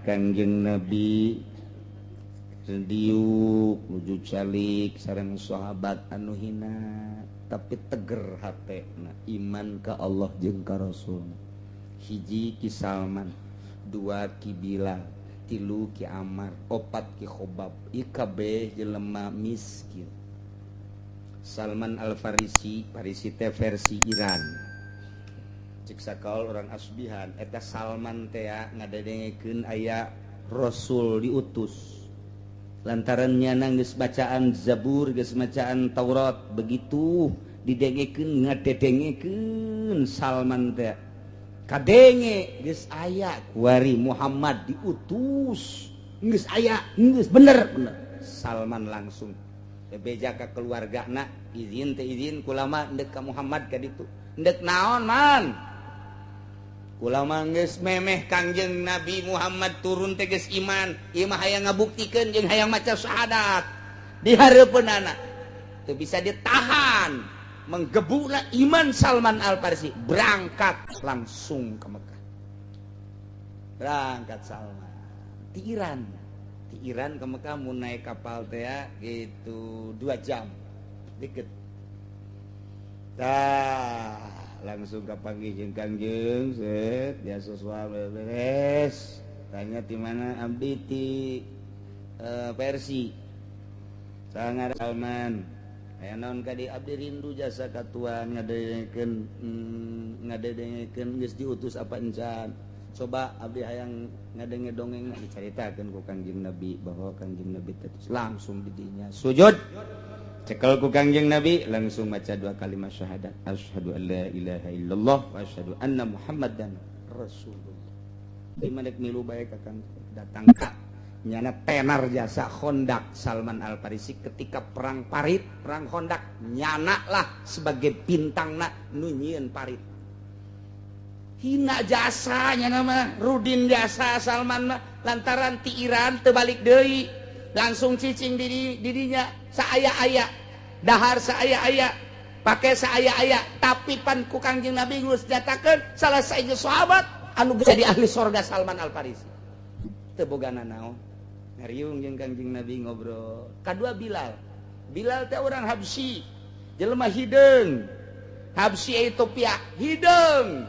Kangjeng Nabi diuk wujud calik sareng sahabat anu hina tapi teger hatena iman ka Allah jeung ka Rasul. Hiji ki Salman, dua ki Bilal, tilu ki Ammar, opat ki Khobab. Ikabeh jelema miskin. Salman Al-Farisi, Farisi teh versi Iran. Cik sakaul orang Asbihan eta Salman teh ngadadengekeun aya Rasul diutus. Lantarannya geus bacaan Zabur, geus bacaan Taurat, begitu didengekeun ngadedengekeun Salman teh. Kadenge geus aya kuari Muhammad diutus. Geus aya, geus bener. Salman langsung bebeja ka keluargana, izin teh izin kulama endek ka Muhammad ka ditu. Endek naon man? Ulama geus memeh Kangjeng Nabi Muhammad turun teh geus iman, ieu mah hayang ngabuktikeun jeung hayang maca syahadat. Di hareupeunana teu bisa ditahan. Menggebuna iman Salman Al-Farisi, berangkat langsung ke Mekah. Berangkat Salman ti Iran ke Mekah mun naik kapal teh gitu 2 jam deket. Langsung kapanggih jeung Kangjeng set biasa soal beres tanya di mana abdi ti Persi sangar Salman aya naon ka di abdi rindu jasa ka Tuhan ngadedengekeun geus diutus apa encan coba abdi hayang ngadenge dongeng dicaritakeun ku Kangjeng Nabi bahwa Kangjeng Nabi teh langsung di dinya sujud cekel ku Kangjeng Nabi langsung maca 2 kalimat syahadat asyhadu an la ilaha illallah wa asyhadu anna muhammadan rasulullah. Di mana milu bae ka Kang datang ka nyana tenar jasa Khandaq Salman Al-Farisi ketika perang Parit, perang Khandaq nyana lah sebagai bintangna nu nyieun Parit. Hina jasa nyana mah rudin jasa Salman mah lantaran ti Iran teu balik deui langsung cicing di dinya saaya-aya dahar saaya-aya pake saaya-aya tapi pan ku Kangjeng Nabi geus nyatakeun salah saeja sahabat anu jadi ahli sorga Salman Al-Farisi teu bogana naon ngariung jeung Kangjeng Nabi ngobrol. Kadua Bilal teh orang Habsyi jelema hideung Habsyi Ethiopia hideung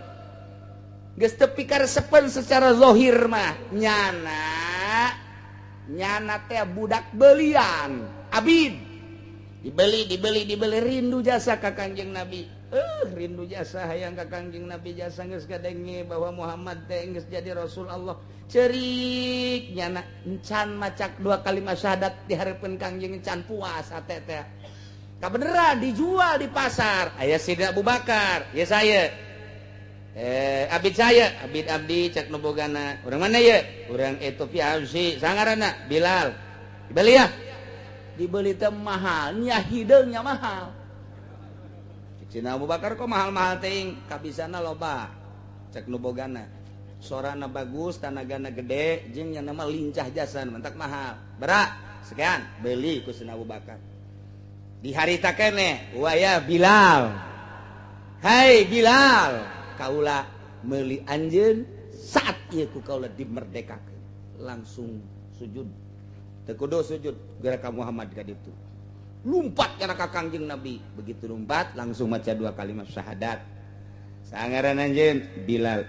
geus teu pikaresepen secara zahir mah nyana teh budak belian abid dibeli rindu jasa ka Kangjeng Nabi rindu jasa hayang ka Kangjeng Nabi jasa geus kadenge bahwa Muhammad teh geus jadi Rasul Allah cerik nyana encan macak 2 kalimat syahadat di hareupeun Kangjeng encan puas hate teh kabeneran dijual di pasar aya Sidna Abu Bakar ya saya abid saya abdi cek nu bogana urang mana ye urang Ethiopia Habsyi sangaranna Bilal dibeli ya dibeli teh mahal nya hideungnya mahal Sidna Abu Bakar kok mahal-mahal teuing kabisana loba cek nu bogana sorana bagus tanagana gede jeung nya nama lincah jasa mentak mahal berak sekian beli ku Sidna Abu Bakar di harita keneh waya Bilal hai Bilal kaula meuli anjeun saat ieu ku kaula dimerdekakeun langsung sujud teu kudu sujud geura ka Muhammad ka ditu lumpat kana ka Kangjeng Nabi begitu lumpat langsung maca 2 kalimat syahadat sangaran anjeun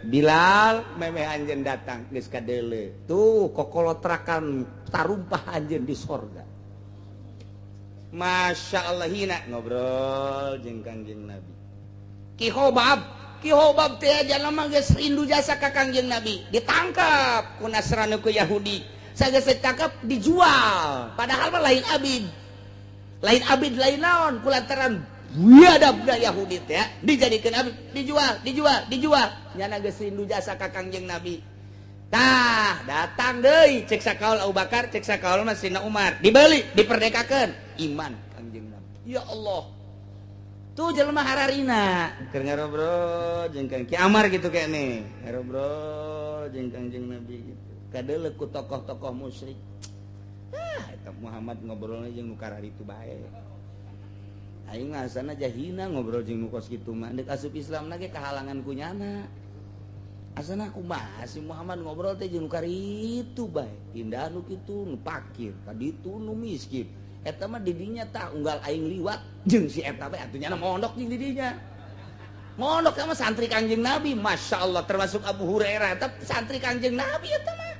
Bilal memeh anjeun datang geus kadeule tuh kokolotrakan tarumpah anjeun di sorga Masya Allah hina ngobrol jeung Kangjeng Nabi Ki Khobab teh jalma geus rindu jasa ka Kangjeng Nabi ditangkap ku Nasrani ku Yahudi sageus ditangkap dijual padahal mah lain abid lain naon kulantaran biadab da Yahudi teh dijadikeun abid dijual nyana geus rindu jasa ka Kangjeng Nabi tah datang deui cek sakaul Abu Bakar cek sakaul mah Sidna Umar dibeli diperdekakeun iman Kangjeng Nabi ya Allah tuh jelema hararina keur ngarobrol jeung Ki Amar gitu kene ngarobrol jeung Kangjeng Nabi gitu kadeuleu ku tokoh-tokoh musyrik eta Muhammad ngobrolna jeung nu karari itu bae aing ngasana jahina ngobrol jeung nu kos kitu mah deuk asup Islamna ge kahalangan ku nyana asana kumaha si Muhammad ngobrol teh jeung karitu bae indah nu kitu nu pakir kaditu nu miskin eta mah didinya tah unggal aing liwat jeung si eta bae atunya mondok jeung didinya mondok mah santri Kanjeng Nabi Masya Allah termasuk Abu Hurairah eta santri Kanjeng Nabi eta mah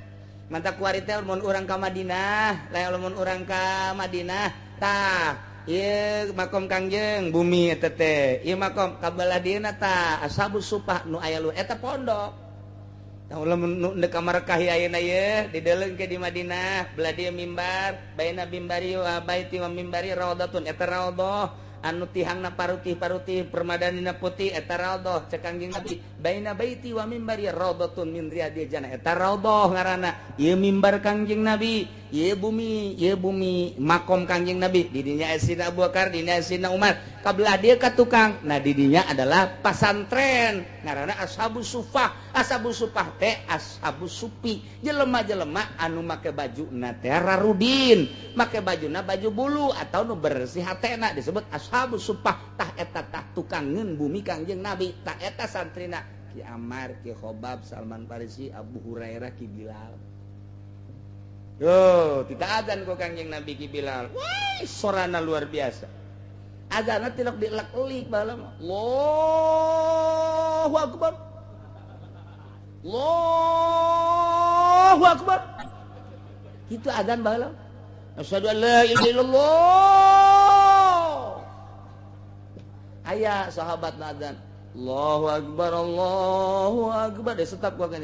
mantap kuari teh mun urang ka Madinah lain mun urang ka Madinah tah ieu makom Kangjeng bumi eta teh ieu makom kabelah dieuna tah Ashabus Sufah nu aya lu eta pondok tah lamun nu deuk kamar kahi ayeuna ye dideleung ke di Madinah belah dieu mimbar baina mimbari wa baiti wa mimbari raudhatun eta raudhah anu tihangna parutih-parutih permadanina putih eta raudhah cek Kangjeng Nabi baina baiti wa mimbari raudhatun min riyadil jannah eta raudhah ngaranna ieu mimbar Kangjeng Nabi ieu bumi makom Kangjeng Nabi didinya asina Abu Bakar didinya asina Umar kabelah dia ka tukang nah didinya adalah pesantren ngaranna Ashabus Sufah teh Ashabus Sufi jelema-jelema anu make bajuna teh rarudin make bajuna baju bulu atau nu bersih hatena disebut Ashabus Sufah tah eta tah tukangeun bumi Kangjeng Nabi tah eta santrina Ki Ammar Ki Khobab Salman Farisi Abu Hurairah Ki Bilal yo kita adzan ku Kangjeng Nabi Ki Bilal wah sorana luar biasa adzanna tilak dielak-elik baheula Allahu Akbar Allahu Akbar itu adzan baheula asyhadu an la ilaha illallah aya sahabat adzan Allahu Akbar deh setap gua kan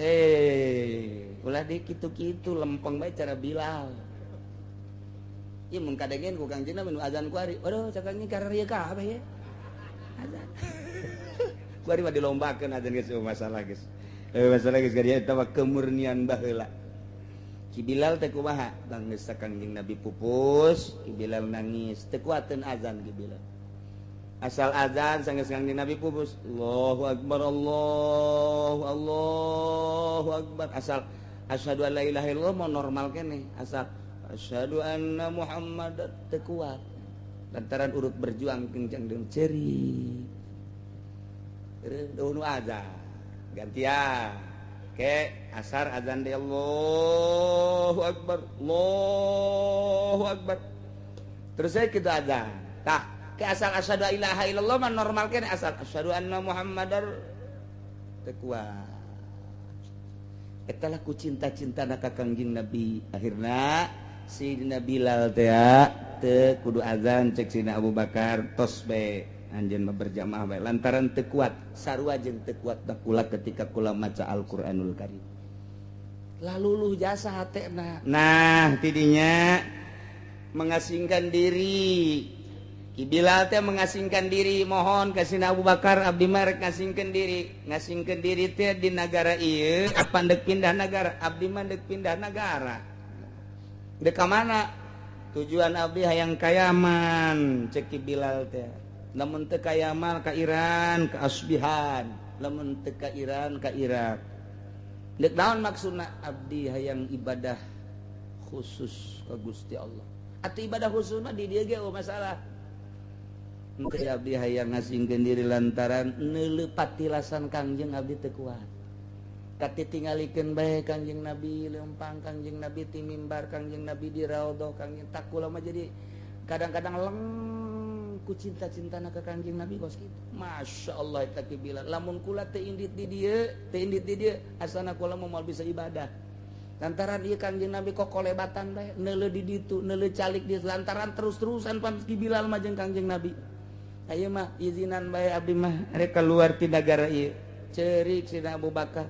ulah di kitu-kitu lempeng bae cara Bilal ieu mun kadengeun ku Kangjeng Nabi nu adzan ku ari aduh cakang ini kararieu kabeh ya adzan ku ari mah dilombakeun adzan geus masalah geus gari eta mah kemurnian baheula Ki Bilal teh kumaha tang geus Kangjeng Nabi pupus Ki Bilal nangis teu kuateun adzan Ki Bilal asal adzan sanggeus Kangjeng Nabi pupus Allahu Akbar Allahu Akbar asal asyhadu an la ilaha illallah mau normal kene asal asyhadu anna Muhammadar teu kuat lantaran urut berjuang kencang jeung ceuri nu adzan gantian ke asar adzan de Allahu Akbar terus saya kita adzan tah ke asal asyhadu ilaha illallah mah normal kene asal asyhadu anna Muhammadar teu kuat eta lah ku cinta-cintana ka Kangjeng Nabi akhirna si Bilal teh teu kudu azan cek sina Abu Bakar tos bae anjeun mah berjamaah bae lantaran teu kuat sarua jeung teu kuat kula ketika kula maca Al-Qur'anul Karim laluluh jasa hatena nah tidinya mengasingkan diri Ki Bilal teh mengasingkan diri mohon ka sina Abu Bakar abdi mah rek ngasingkeun diri teh di nagara ieu apa deuk pindah nagara abdi mah deuk pindah nagara deuk ka mana tujuan abdi hayang ka Yaman cek Ki Bilal teh lamun teu ka Yaman ka Iran ka Asbihan lamun teu ka Iran ka Irak deuk naon maksudna abdi hayang ibadah khusus ka Gusti Allah atuh ibadah khusus mah di dieu ge masalah teu abdi hayang ngasingkeun diri lantaran neuleuh patilasan Kangjeng abdi teu kuat katitingalikeun bae Kangjeng Nabi lempang Kangjeng Nabi ti mimbar Kangjeng Nabi di raudhah Kangjeng takula mah jadi kadang-kadang leng ku cinta-cintana ka Kangjeng Nabi kos kitu Masya Allah eta Ki Bilal lamun kula teu indit di dieu asana kula moal bisa ibadah lantaran ieu Kangjeng Nabi kok kolebatan bae neuleuh di ditu neuleuh calik di lantaran terus-terusan pan Ki Bilal mah jeung Kangjeng Nabi ayo mah izinan bae abdi mah rek keluar ti nagara ieu ceurik sina Abu Bakar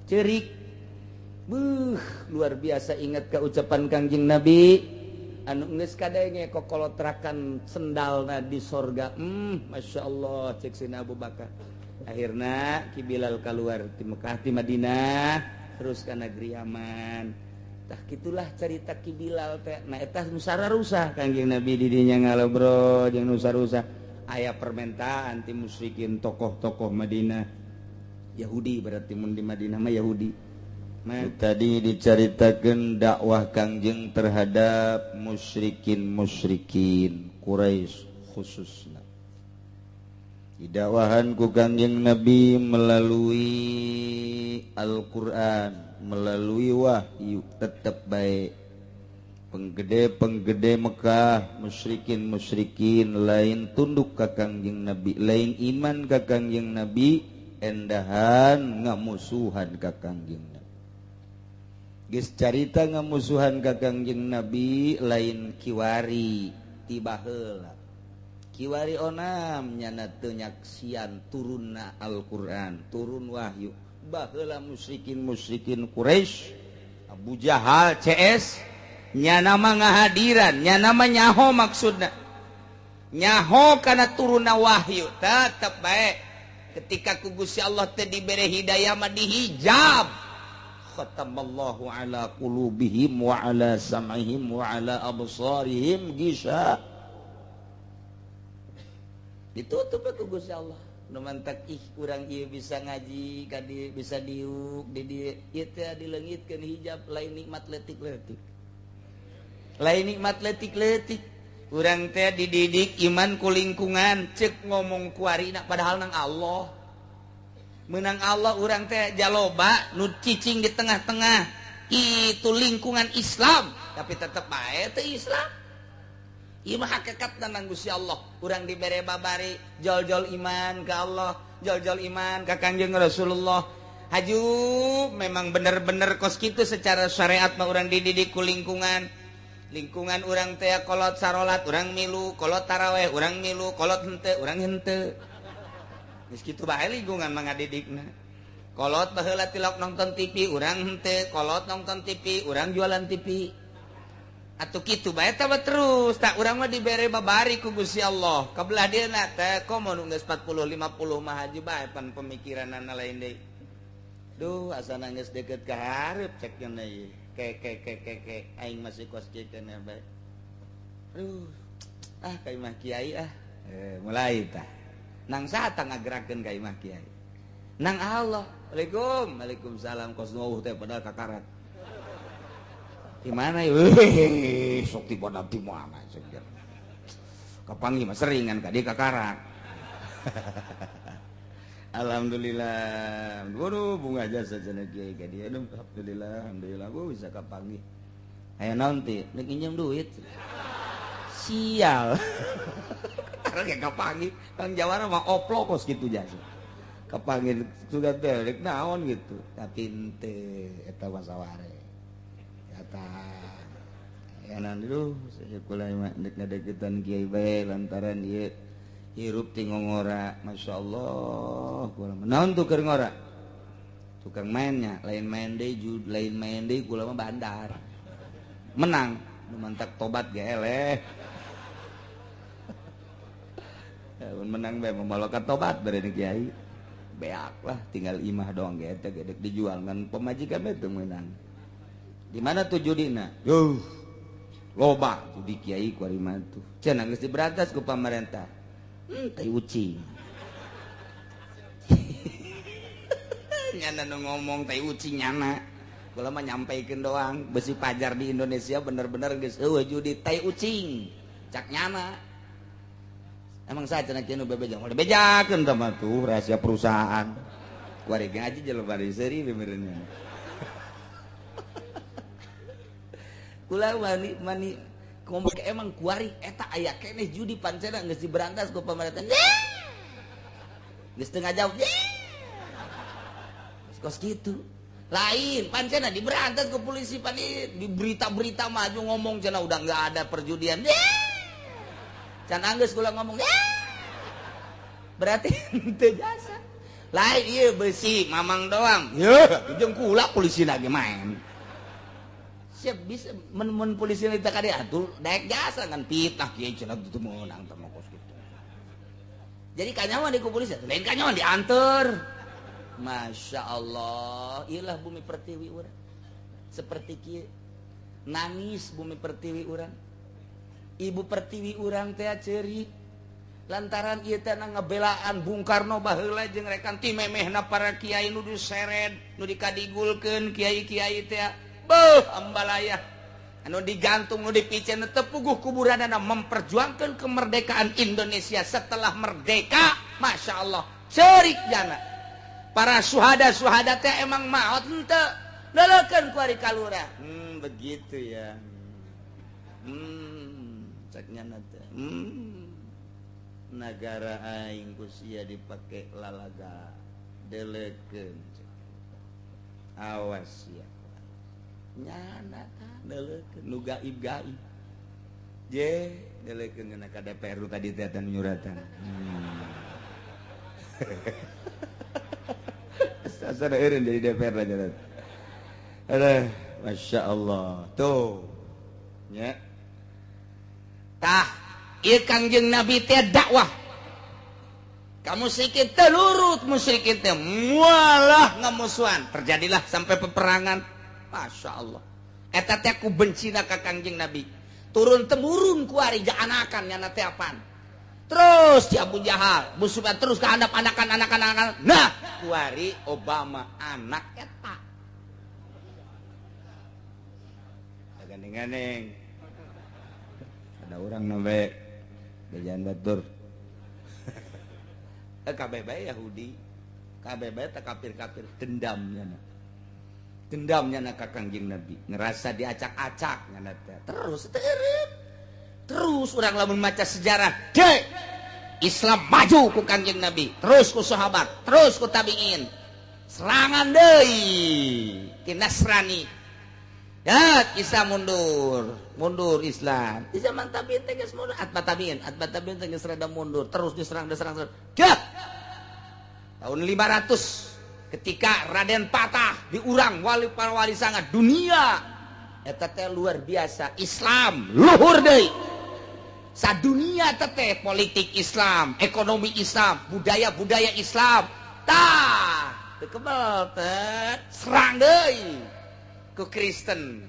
ceurik luar biasa ingat ka ucapan Kangjeng Nabi anu geus kadenge kokolotrakan sendalna di sorga Masya Allah cek sina Abu Bakar akhirna Ki Bilal keluar ti Mekah ti Madinah terus ka negeri Yaman tah kitulah cerita Ki Bilal teh nah eta nu sararusa Kangjeng Nabi di dinya ngalobrol jeung nu sarusa aya permintaan ti musyrikin tokoh-tokoh Madinah Yahudi berarti mun di Madinah mah Yahudi tadi dicaritakeun dakwah Kangjeng terhadap musyrikin Quraisy khususna didakwahan ku Kangjeng Nabi melalui Al-Qur'an, melalui wahyu, tetap baik. Penggede Mekah, musyrikin lain tunduk ka Kangjeng Nabi, lain iman ka Kangjeng Nabi, endahan ngamusuhan ka Kangjeng Nabi. Geus carita ngamusuhan ka Kangjeng Nabi lain kiwari tiba heula. Kiwari onam nyana teu nyaksian turunna Al-Qur'an, turun wahyu. Baheula musyrikin Quraisy, Abu Jahal CS nyana mah ngahadiran, nyana mah nyaho maksudna. Nyaho kana turunna wahyu, tetep bae. Ketika ku Gusti Allah teu dibere hidayah mah dihijab. Khatamallahu ala qulubihim wa ala sam'ihim wa ala absarihim gisha. Ditutup ku Gusti Allah. Nu mantak urang ieu bisa ngaji, kadi bisa diuk, di dieu ieu teh dileungitkeun hijab lain nikmat leutik-leutik. Lain nikmat leutik-leutik. Urang teh dididik iman ku lingkungan, ceuk ngomong ku arina padahal nang Allah. Menang Allah urang teh jaloba nu cicing di tengah-tengah. Itu lingkungan Islam, tapi tetep bae teu Islam. Ieu mah hakikat nang Gusti Allah. Urang dibere babari jol-jol iman ka Allah, jol-jol iman ka Kangjeng Rasulullah. Haju memang bener-bener kos kitu secara syariat mah urang dididik ku lingkungan. Lingkungan urang teh kolot sarolat urang milu, kolot taraweh urang milu, kolot henteu urang henteu. Geus kitu bae lingkungan mah ngadidikna. Kolot baheula tilok nonton TV urang henteu, kolot nonton TV urang jualan TV. Atuh kitu bae teh terus tak urang mah dibere babari ku Gusti Allah. Kabelah dieuna teh komo nu geus 40 50 mah haji bae pan pemikiranna lain deui. Duh asana geus deukeut ka hareup cek cenah ieu. Ke aing masih kos kieu kana bae. Aduh. Ka imah kiai mulai tah. Nang saha ngagerakeun ka imah kiai? Nang Allah. Waalaikumsalam kos nuwuh teh padahal kakarat. Di mana ya? Sok tiba nanti mana saja. Kapangi mah seringan ka dia kakarak. Alhamdulillah. Waduh bunga jasa cenah kiai ka dia. Alhamdulillah gua bisa kapangi. Aya naon teh? Nek pinjam duit. Sial. Karena kayak kapangi, Kang Jawara mah oplo kos gitu jasa. Kapangi sudah teh rek naon gitu. Tapi teu eta masaware. Ya nanti dulu sekolah nek ngadeukeutan kiai bae lantaran ieu hirup ti ngora masyaallah kula naon tuh keur ngora tukang mainnya lain main deui kula mah bandar menang nu mantak tobat ge eleh menang bae memalokan tobat bari kiai beak lah tinggal imah doang ge eta ge dijual ngan pemajikan bae teu meunang. Di mana tuh judina? Loba judi kiai ku ari mah tuh. Cenah geus diberantas ku pamarentah. Tai ucing. Nyana nu ngomong tai ucing nyana. Kula mah nyampaikeun doang, besi pajar di Indonesia bener-bener geus eueuh judi tai ucing. Cak nyana. Emang saha cenah kieu nu bebejang? Udah bejakeun tah mah tuh rahasia perusahaan. Ku ari ngaji jelema di seuri bebereunnya. Kula mani ngomong emang kuari eta aya keneh judi pancena geus diberantas ku pamarentah. Geus teu ngajawab. Kos kitu. Lain pancena diberantas ku polisi pan di berita-berita maju ngomong cenah udah enggak ada perjudian. Can anggeus kula ngomong. Berarti teu jasa. Lain ieu besi mamang doang. Yeuh, jeung kula polisina ge main. Siap bisa men polisi kita kade atur daek jasa kan pitah kieu cenah tuh meunang teh kos kitu. Jadi kanyawan di polisi lain kanyawan dianter. Masya Allah, iyalah bumi pertiwi urang. Seperti kieu. Nangis bumi pertiwi urang. Ibu pertiwi urang teh ceurik. Lantaran ieu teh ngabelaan Bung Karno baheula jeung rekan ti memehna para kiai nu diseret, nu dikadigulkeun kiai-kiai teh. Beuh ambalaya anu digantung nu dipicen teu puguh kuburanna memperjuangkan kemerdekaan Indonesia setelah merdeka Masya Allah cerik jana para syuhada teh emang maot henteu dalekeun ku ari kalurah begitu ya cek nyana teh negara aing ku sia dipake lalaga dalekeun awas ya nyana tah dalekeun nu gaib je dalekeun kana ka DPR tadi teh atan nyuratan sasana eureun jadi DPR aja aduh Masya Allah tuh nya tah ieu Kangjeng Nabi teh dakwah kamu musyrikin teh lurut musyrikin teh mualah ngamusuhan terjadilah sampai peperangan Masya Allah eta teh ku bencina ka Kangjeng Nabi turun temurun ku ari anakan nyana teh apaan terus si Abu Jahal musuhan terus ke handap anakan nah ku ari Obama anak eta gandeng-gandeng ada orang nabe gajan batur kabeh bae Yahudi kabeh bae teh kafir-kafir dendamnya ka Kangjeng Nabi ngerasa diacak-acak nyana teh terus urang lamun maca sejarah deh Islam maju ku Kangjeng Nabi terus ku sahabat terus ku tabiin serangan deui ti Nasrani ya Isa mundur Islam di zaman tabiin teh geus mundur atba tabiin teh geus rada mundur terus diserang dah tahun 500 ketika Raden Patah diurang para wali sangat dunia eta teh luar biasa Islam luhur deui sadunia teh politik Islam ekonomi Islam budaya Islam tah teu kebal teh serang deui ku Kristen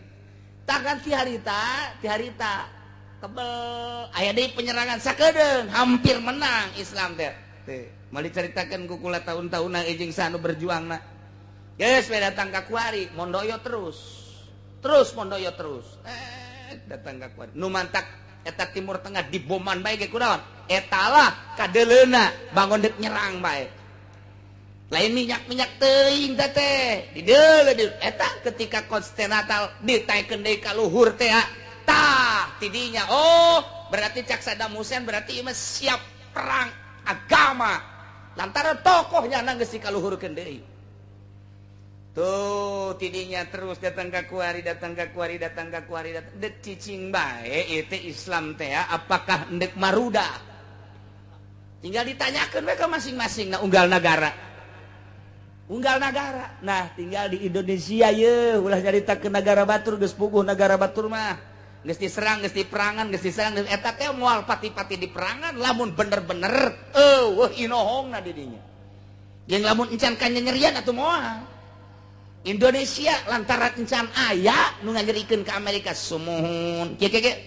tak ti harita kebal aya deui penyerangan sakedeung hampir menang Islam teh mau diceritakeun ku kula tahun-tahun ejing sanu berjuangna geus we datang ka kuari mondoyo terus datang ka kuari nu mantak eta Timur Tengah diboman bae ge kunaon eta lah kadeleuna bangun deuk nyerang bae lain minyak teuing teh dideuleuh eta ketika konstinatal ditaikeun deui ka luhur teh tah tidinya oh berarti cak Saddam Hussein berarti ieu siap perang agama lantaran tokohnya geus dikaluhurkeun deui tuh tidinya terus datang ka kuari dek cicing bae ieu teh Islam teh apakah endek maruda tinggal ditanyakeun we ka masing-masing na unggal negara nah tinggal di Indonesia ye ulah nyaritakeun negara batur geus puguh negara batur mah geus diserang geus diperangan geus diserang eta teh moal pati-pati diperangan lamun bener-bener eueuh inohongna di dinya jeung lamun encan kanyerian atuh moal Indonesia lantaran encan aya nu nganyerikeun ka Amerika sumuhun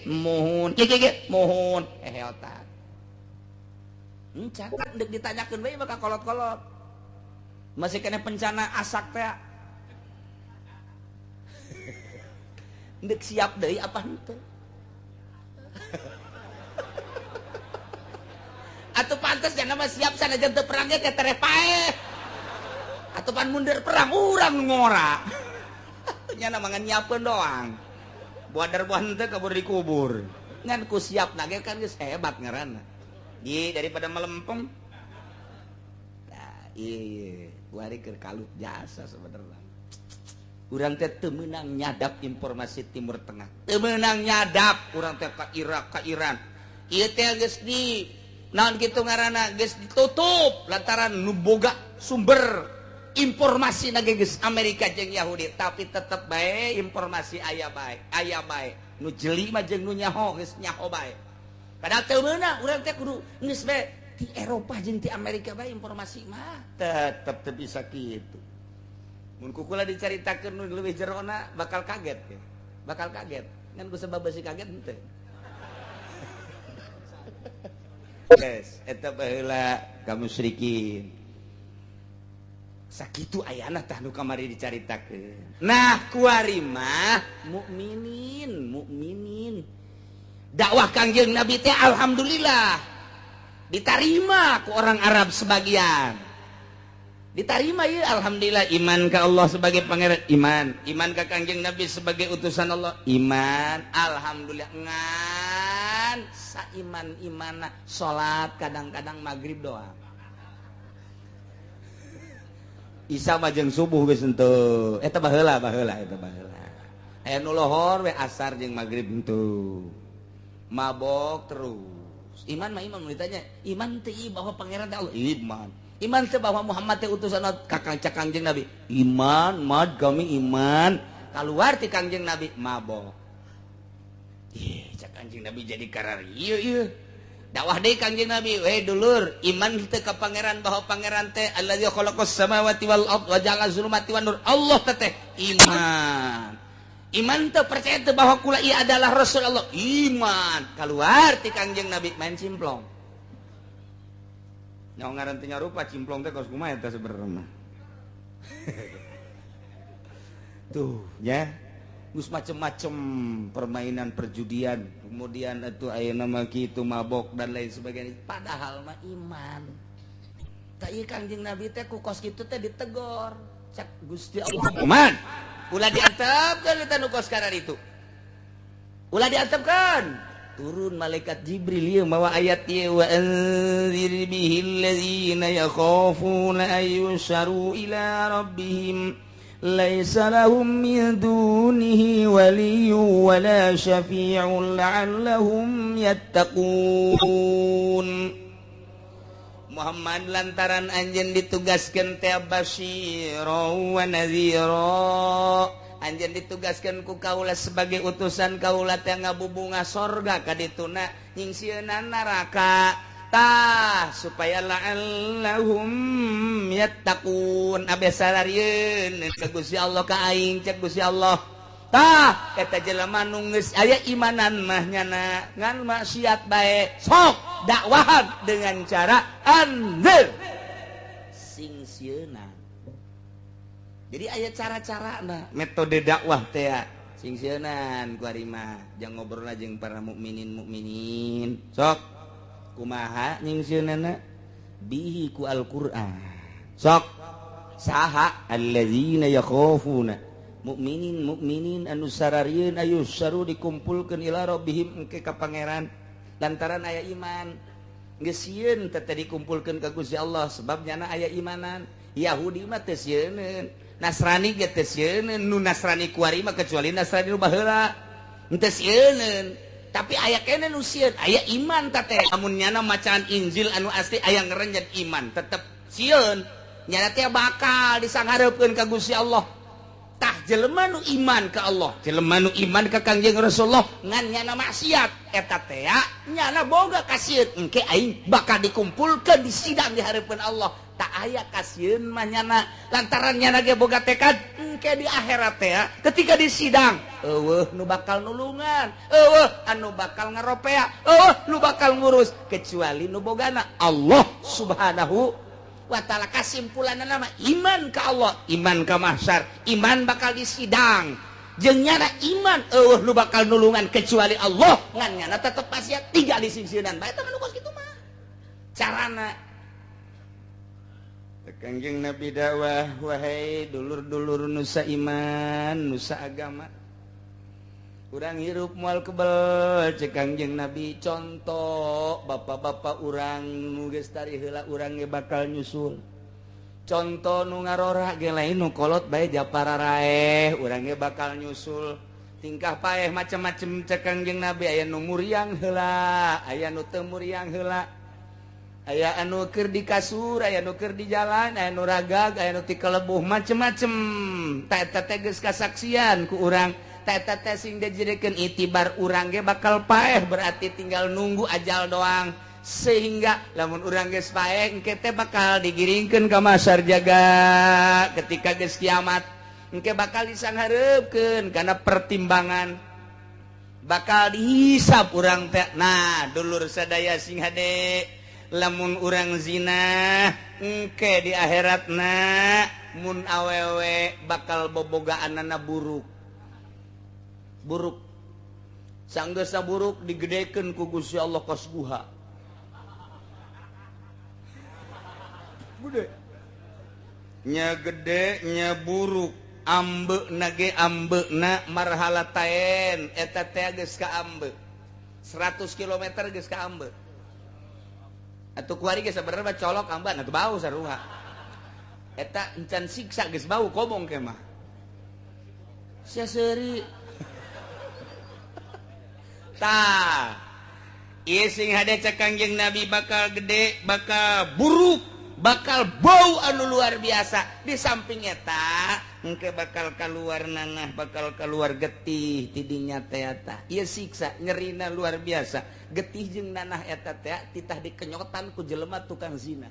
mohon otak encan deuk ditanyakeun bae maka kolot-kolot masih kena bencana asak teh ndek siap deui apa henteu atuh pantes jangan mah siap sanajan teu perang ge tereh paeh atuh pan mundur perang urang ngora nya namangan nyiapkeun doang buadar henteu kabur dikubur ngan ku siap na ge kan geus hebat ngaranna di daripada melempem nah ieu wari keur kalut jasa sebenarnya urang teh teu meunang nyadap informasi Timur Tengah teu meunang nyadap urang teh ka Irak ka Iran ieu teh geus di naon kitu ngaranna geus ditutup lantaran nu boga sumber informasi na geus Amerika jeung Yahudi tapi tetep bae informasi aya bae nu jeli mah jeung nu nyaho geus nyaho bae padahal teu meunang urang teh kudu geus bae di Eropa jeung di Amerika bae informasi mah tetep teu bisa kitu mun kukula dicaritakeun nu leuwih jerona bakal kaget ngan ku sabab si kaget henteu guys eta baheula ka musyrikin sakitu ayana tah nu kamari dicaritakeun nah kuari mah mukminin dakwah Kangjeng Nabi teh alhamdulillah Diterima ku orang Arab sebagian. Diterima ya, alhamdulillah. Iman ke Allah sebagai pangeran, iman ke Kangjeng Nabi sebagai utusan Allah, iman, alhamdulillah. Ngan saiman imana salat kadang-kadang maghrib doang, Isya mah jeung subuh geus henteu. Eta baheula eta baheula. Aya nu lohor we asar jeung maghrib henteu. Mabok terus. Iman mah iman ditanya, iman teh bahwa pangeran Allah, iman. Iman teh bahwa Muhammad teh utusan kakang Kangjeng Nabi. Iman, mad kami iman. Kaluar ti Kangjeng Nabi mabok. Cak Kangjeng Nabi jadi karar. Ieu. Dakwah deui Kangjeng Nabi, we dulur, iman teh ka pangeran bahwa pangeran teh allazi khalaqas samawati wal ard wa ja'ala zulumati wan nur. Allah teh iman. Iman teh percaya teh bahwa kula ieu adalah rasul Allah. Iman. Kaluar ti Kangjeng Nabi main cimplong. Nyawa ngarantinya rupa cimplong teh kos kumaha eta sebenarnya. Tuh, ya. Gus macem-macem permainan perjudian, kemudian itu aya nama kitu mabok dan lain sebagainya. Padahal mah iman. Tak ieu Kangjeng Nabi teh ku kos kitu teh ditegor. Cak Gusti Allah. Iman. Ulah diantepkeun eta nu kos karar itu. Ulah diantepkeun. Turun malaikat Jibril ieu mawa ayat ieu wa anzir bihil ladzina yakhafuna ayyusharu ila rabbihim laisa lahum min dunihi waliyyun wala syafi'un la'allahum yattaqun. Muhammad lantaran anjeun ditugaskeun teh basyira wa nadhira, anjeun ditugaskeun ku kaula sebagai utusan kaula teh ngabubunga sorga ka dituna nyingsieunan neraka tah supaya la'allahum yattaqun. Abes salarieun ka Gusti Allah ka aing cek Gusti Allah tah eta jelema nu geus aya imanan mah nyana ngan maksiat bae sok dakwahan dengan cara anzir singsieunan. Jadi aya cara-carana metode dakwah teh singsieunan ku ari mah jang ngobrol jeung para mukminin sok kumaha nyingsieunan bihi ku Al-Qur'an sok saha alladzina yakhafuna mukminin anu sararieun ayusyaru dikumpulkeun ila rabbihim engke ka pangeran lantaran aya iman geus sieun teh dikumpulkeun ka Gusti Allah sebab nyana aya imanan. Yahudi mah teh sieun, Nasrani ge teh sieun, nu Nasrani kuari mah kecuali Nasrani nu baheula teu sieun. Tapi aya keneh nu sieun, aya iman teh. Amun nyana macaan Injil anu asli aya ngaranjeun iman, tetep sieun. Nyana teh bakal disanghareupeun ka Gusti Allah. Tah jelema nu iman ka Allah, jelema nu iman ka Kangjeng Rasulullah ngan nyana maksiat eta teh nyana boga kasieun engke aing bakal dikumpulkeun di sidang di hareupeun Allah. Tak aya kasieun mah nyana lantaran nyana ge boga tekad engke di akhirat teh ketika di sidang eueuh nu bakal nulungan, eueuh anu bakal ngaropea, eueuh nu bakal ngurus kecuali nu bogana Allah Subhanahu wa ta'ala. Kasimpulanna nama iman ka Allah, iman ka mahsyar, iman bakal disidang jeung nyana iman eueuh nu bakal nulungan kecuali Allah ngan nyana tetep maksiat tinggal di singsieunan bae teh nu kos kitu mah carana. Kangjeng Nabi dakwah, wahai dulur-dulur nusa iman, nusa agama, urang hirup moal kebel cek Kangjeng Nabi. Contoh bapak-bapak urang nu geus tari heula urang ge bakal nyusul. Contoh nu ngarora ge lain nu kolot bae japararaeh urang ge bakal nyusul. Tingkah paeh macam-macam cek Kangjeng Nabi, aya nu muriang heula, aya nu teu muriang heula. Aya anu keur di kasur, aya anu keur di jalan, aya anu ragag, aya anu ti kalebuh macem-macem. Ta eta teh geus kasaksian ku urang. Ta eta teh sing dijadikeun itibar urang ge bakal paeh, berarti tinggal nunggu ajal doang. Sehingga lamun urang geus paeh engke teh bakal digiringkeun ka mahsyar jaga ketika geus kiamat. Engke bakal disanghareupeun kana pertimbangan. Bakal dihisab urang teh. Nah, dulur sadaya sing hade, lamun urang zina engke di akhiratna mun awewe bakal bobogaanana buruk sanggeus buruk digedekeun ku Gusti Allah kos guha nya gede nya buruk ambe nage ambe na marhala taen eta teh geus ka ambe 100 km geus ka ambe atuh kuari geus sabenerna colok amban atuh bau sarua eta encan siksa geus bau komong ke mah sia seuri tah ieu sing hade cek Kangjeng Nabi bakal gede bakal buruk bakal bau anu luar biasa di samping eta engke bakal keluar nanah bakal keluar getih tidinya teh eta ieu siksa nyerina luar biasa getih jeung nanah eta teh titah dikenyotan ku jelema tukang zina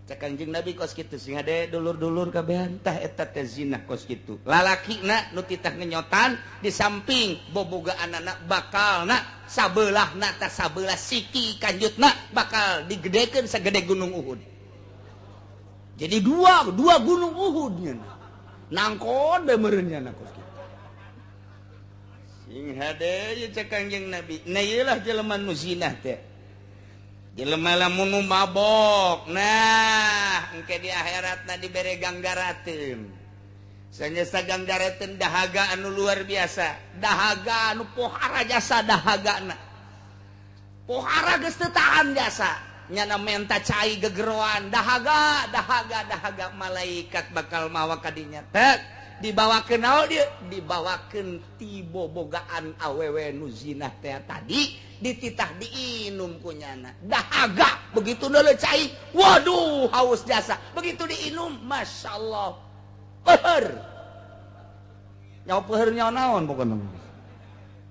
cak Kangjeng Nabi kos kitu sing hade dulur-dulur kabehan tah eta teh zina kos kitu lalakina nu titah ngenyotan di samping bobogaanana bakalna sabelahna tah sabelah siki kanjutna bakal digedekeun sagede gunung Uhud. Jadi dua gunung Uhudnya. Nangkon bae meureunnya kos kitu. Sing hade ye cek Kangjeng Nabi. Nah ieu lah jelema nu zinah teh. Jelema lamun nu mabok. Nah, engke di akhiratna dibere ganggarateun. Sanyasa ganggarateun dahaga anu luar biasa, dahaga anu pohara jasa dahagana. Pohara geus teu tahan jasa, nyana menta cai gegeroan dahaga malaikat bakal mawa ka dinya. Teh dibawakeun naon dieu? Dibawakeun ti bobogaan awewe nu zinah teh tadi dititah diinum ku nyana. Dahaga begitu deuleu cai, waduh haus jasa. Begitu diinum, masyaallah. Peher nyawa peher nyawa naon pokoknya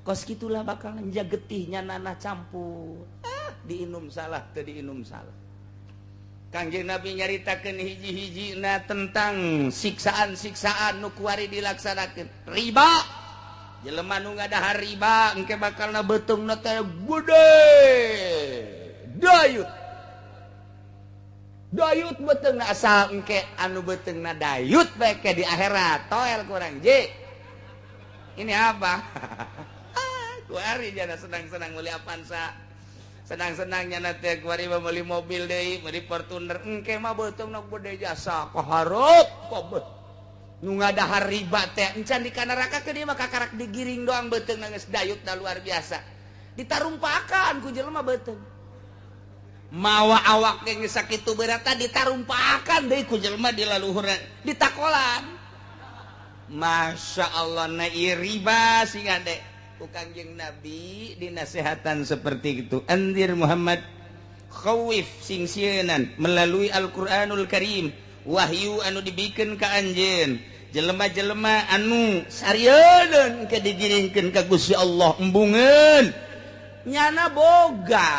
kos gitulah bakal njagetihnya nanah campur diinum salah teu diinum salah Kangjeng Nabi nyaritakeun hiji-hijina tentang siksaan-siksaan nu kuari dilaksanakeun riba jelema nu ngadahar riba engke bakalna beutungna teh gede dayut beteungna asal engke anu beteungna dayut bae ke di akhirat toel kurang je ini apa kuari jana senang-senang meuli Avanza senang-senangnya teh kuari meuli mobil deui meuli Fortuner engke mah beteungna gede jasa kaharep kobeh nu ngadahar riba teh encan di kana neraka ke dieu mah kakarak digiring doang beteungna geus dayutna luar biasa ditarumpakan ku jelema beteung mawa awak yang sakitu berata ditarumpakan deui ku jelema di laluhurna ditakolan Masya Allah na riba sing ade ku Kangjeng Nabi dinasehatan seperti itu andir Muhammad khawif sing sieun melalui Al-Qur'anul Karim wahyu anu dibikeun ka anjeun jelema-jelema anu sarieun ke digiringkeun ka Gusti Allah embungeun nyana boga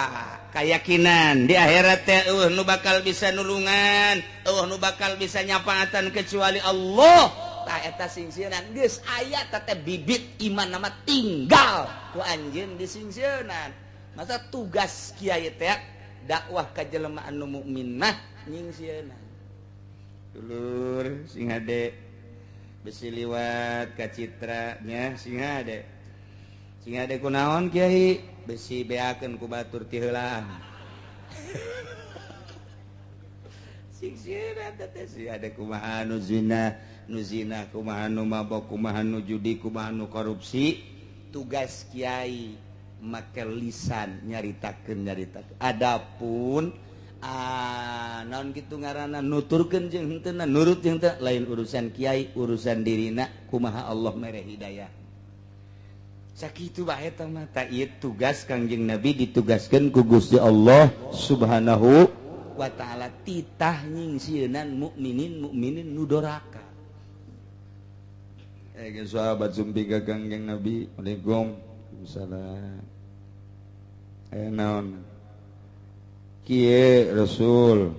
keyakinan di akhirat teh nu bakal bisa nulungan nu bakal bisa nyapaatan kecuali Allah tah eta sing sieunnan geus aya teh bibit iman nama tinggal ku anjeun di sing sieunnan masa tugas kiai teh dakwah ka jelema anu mukmin mah nying sieunnan dulur sing hade besi liwat ka citra nya sing hade kunaon kiai besi beakeun ku batur ti heulang sing sieuna teh si ade kumaha nu zina kumaha nu mabok kumaha nu judi kumaha nu korupsi tugas kiai make lisan nyaritakeun adapun naon kitu ngaranna nuturkeun jeung henteu nurut jeung teu lain urusan kiai urusan dirina kumaha Allah mere hidayah sakitu bae eta mah ta ieu tugas Kangjeng Nabi ditugaskeun ku Gusti Allah Subhanahu wa taala titah nyingsieunan mukminin nu doraka sahabat sumpi ka Kangjeng Nabi Waalaikumsalam naon kieu Rasul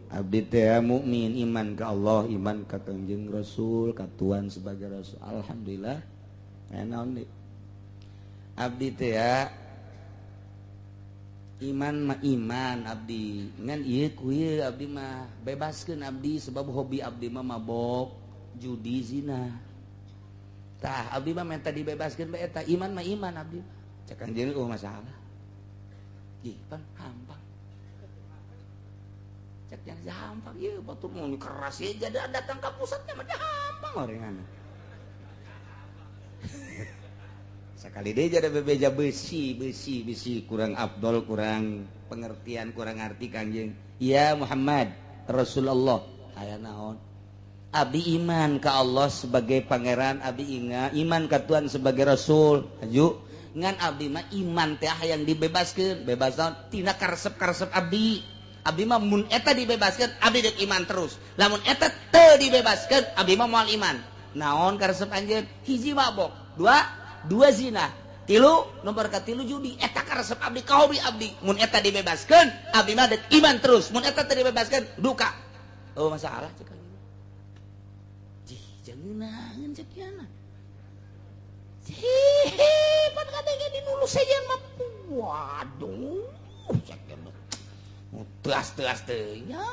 abdi teh mukmin iman ka Allah iman ka Kangjeng Rasul ka Tuhan sebagai Rasul alhamdulillah naon deui abdi teh iman mah iman abdi ngan ieu ku ieu abdi mah bebaskeun abdi sebab hobi abdi mah mabok judi zina tah abdi mah minta dibebaskeun bae eta iman mah iman abdi cek anjeun masalah ih pan hampang ceknya gampang ya batur mau keras ya jadi datang ke pusatnya mah gampang orangana sekali dia jadi bebeja besi kurang abdol kurang pengertian kurang arti kanjeng ya Muhammad Rasulullah aya naon abdi iman ka Allah sebagai pangeran abdi iman ka Tuhan sebagai rasul aju ngan abdi mah iman teh hayang dibebaskeun bebas naon tina karesep-karesep abdi mah mun eta dibebaskeun abdi deuk iman terus lamun eta teu dibebaskeun abdi mah moal iman naon karesep anjeun hiji mabok dua zina tilu nomor katilu judi eta karesep abdi kahobi abdi mun eta dibebaskeun abdi mah deuk iman terus mun eta teu dibebaskeun duka oh masalah cek jih jangeunangeun cek kiana jih pan kadenge dinulu sejen mah waduh cek kiana teas teh nya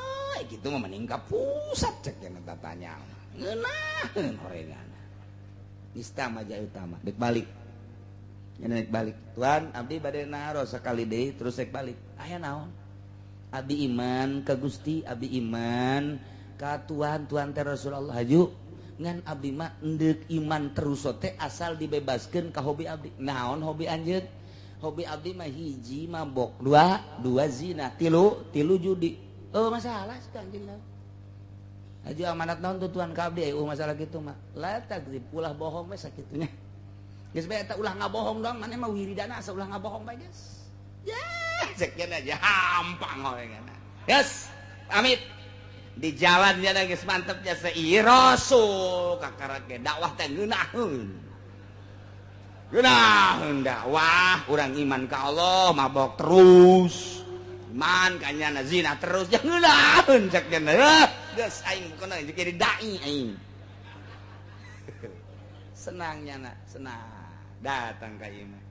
kitu mah mending ka pusat cek kiana tatanya ngeunaheun horengan istama aja utama dek balik ya naik balik Tuhan abdi bade naro sakali deui terus rek balik aya naon abdi iman ka Gusti abdi iman ka Tuhan teh Rasulullah haju ngan abdi mah endeuk iman terus teh asal dibebaskeun ka hobi abdi naon hobi anjeun hobi abdi mah hiji mabok dua zina tilu judi oh masalah kanjeng Aju amanat naon tutuan ka abdi masalah kitu mah. La takzib ulah bohong we sakitunya. Geus bae eta ulah ngabohong doang mane mah wiridana asa ulah ngabohong bae geus. Ya, sekian aja hampang orangana. Yes, amit. Di jalan nya geus mantep jasa ieu rasul kakarake dakwah teh ngeunaheun. Ngeunaheun dakwah urang iman ka Allah mabok terus. Man kanyana zina terus jangan naon cek cenah geus aing bukan jadi dai aing senangnya nak senang datang ka ieu mah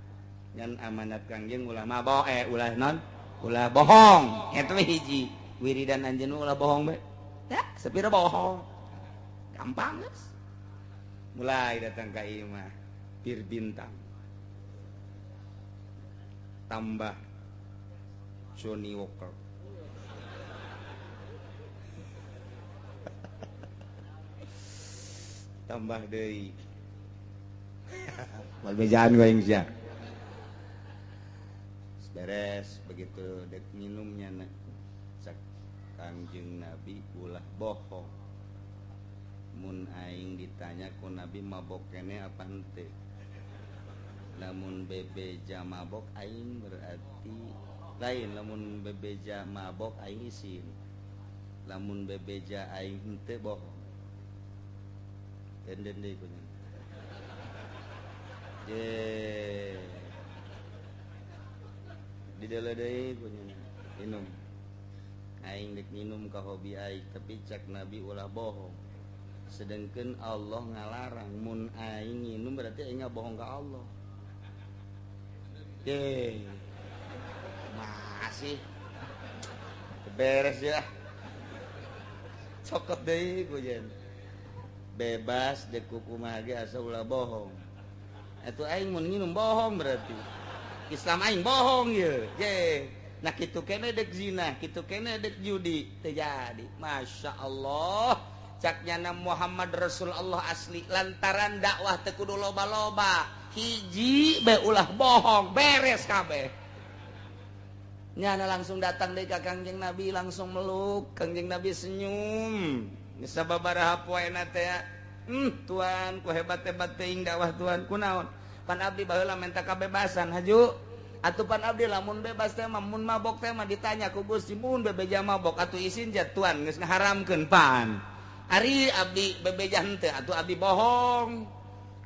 ngan amanat kangjeng ulah mabok ulah non ulah bohong eta hiji wiridan anjeun ulah bohong bae ya sapira bohong gampang geus mulai datang ka ieu mah pir bintang tambah Johnny Walker tambah deui wal bejaan gue yang sia beres begitu dek minumnya na cak Kangjeng Nabi ulah bohong mun aing ditanya ku Nabi mabok kene apa henteu lamun bebeja mabok aing berarti lain lamun bebeja mabok aing isin lamun bebeja aing henteu bohong denden deui kunya je di dalam deui kunya minum aing dek minum ka hobi aing tapi cak Nabi ulah bohong sedengkeun Allah ngalarang mun aing minum berarti aing ngabohong ka Allah ye masih beres ya cokot deui kujen bebas dek kumaha ge asa ulah bohong atuh aing mun nginum bohong berarti Islam aing bohong ye ye nah kitu kene dek zina kitu kene dek judi teu jadi masya Allah caknya Muhammad Rasulullah asli lantaran dakwah teu kudu loba-loba hiji be ulah bohong beres kabeh nyana langsung datang dari Kangjeng Nabi langsung meluk Kangjeng Nabi senyum geus sababaraha poena teh Tuan ku hebat-hebat teuing dakwah Tuan kunaon pan abdi baheula minta kabebasan haju atuh pan abdi lamun bebas teh mah mun mabok teh mah ditanya ku Gusti mun bebeja mabok atuh izin ja Tuan geus ngaharamkeun pan ari abdi bebeja henteu atuh abdi bohong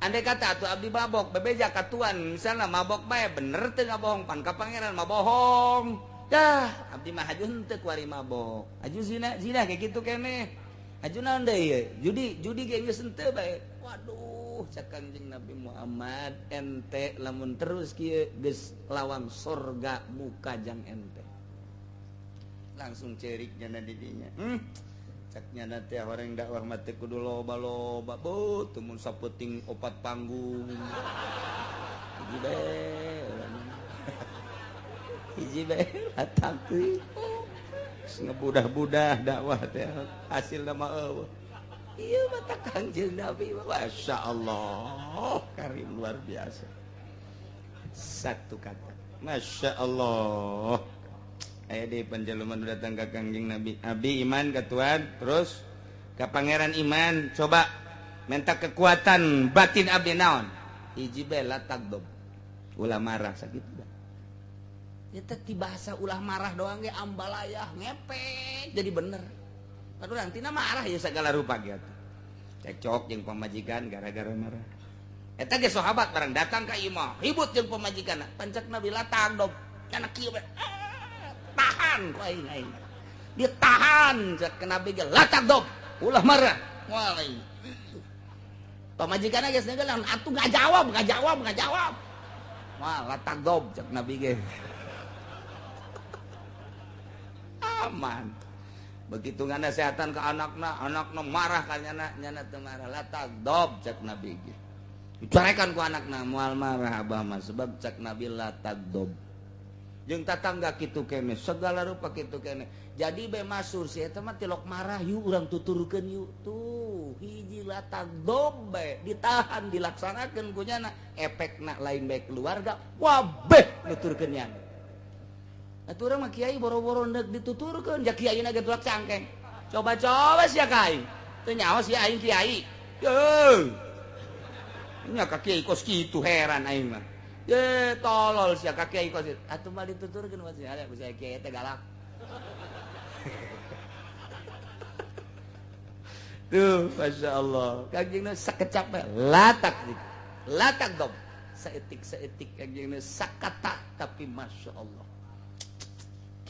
andai kata atuh abdi mabok bebeja ka Tuan misalna mabok bae bener teu ngabohong pan ka pangeran mah bohong dah abdi mah haju henteu ku ari mabok aju zina kayak gitu keneh aju naon deui judi ge geus henteu bae waduh cak Kangjeng Nabi Muhammad ente lamun terus kieu geus lawang surga muka jang ente langsung cerik nya di dinya caknya nanti orang dakwah mati kudu loba-loba teu mun sapeuting 4 panggung hiji be datang teuing ngebudah-budah dakwah teh hasil nama Allah. Iya mata Kangjeng Nabi, masya Allah, karim luar biasa. Satu kata, masya Allah. Aya di penjaluman datang ke Kangjeng Nabi. Abdi iman ke Tuhan, terus ke Pangeran Iman, coba minta kekuatan batin abdi naon. Hiji bae latagdob. Ulah marah sakitu dah. Eta ti bahasa ulah marah doang ge ambalayah ngepek jadi bener. Aduh nanti marah ya segala rupa gitu. Cekcok jeung pamajikan gara-gara marah. Eta ge sahabat bareng datang ka imah, ribut jeung pamajikan. Pancak Nabi latagdob. Kana kieu bae. Tahan ku aing. Dia tahan cek Nabi ge latagdob. Ulah marah. Wah aing. Pamajikanna geus neugeul atuh enggak jawab. Wah latagdob cek Nabi ge. Aman. Begitu nganasehatan ke anakna marah ka nyana teu marah latagdob cek Nabi ge. Dicarekan ku anakna moal marah abah mah sebab cek Nabi latagdob. Jeung tatangga kitu keneh segala rupa kitu keneh. Jadi be masur si eta mah tilok marah yuk urang tuturkeun yuk. Tuh hiji latagdob be ditahan dilaksanakeun ku nyana efekna lain bae keluarga wabeh nuturkeun nyana. Atuh urang mah kiai boro-boro neuk dituturkeun jak kiaina ge tulak cangkeng. Coba sia kai. Teu nyaho si aing kiai. Yeuh. Nya ka kiai kos kitu heran aing mah. Ye tolol sia ka kiai kos. Atuh mah dituturkeun masih ada bisa kiai teh galak. Tuh, masya Allah. Kangjengna sakecap latak dom. Seetik kangjengna sakata tapi masya Allah.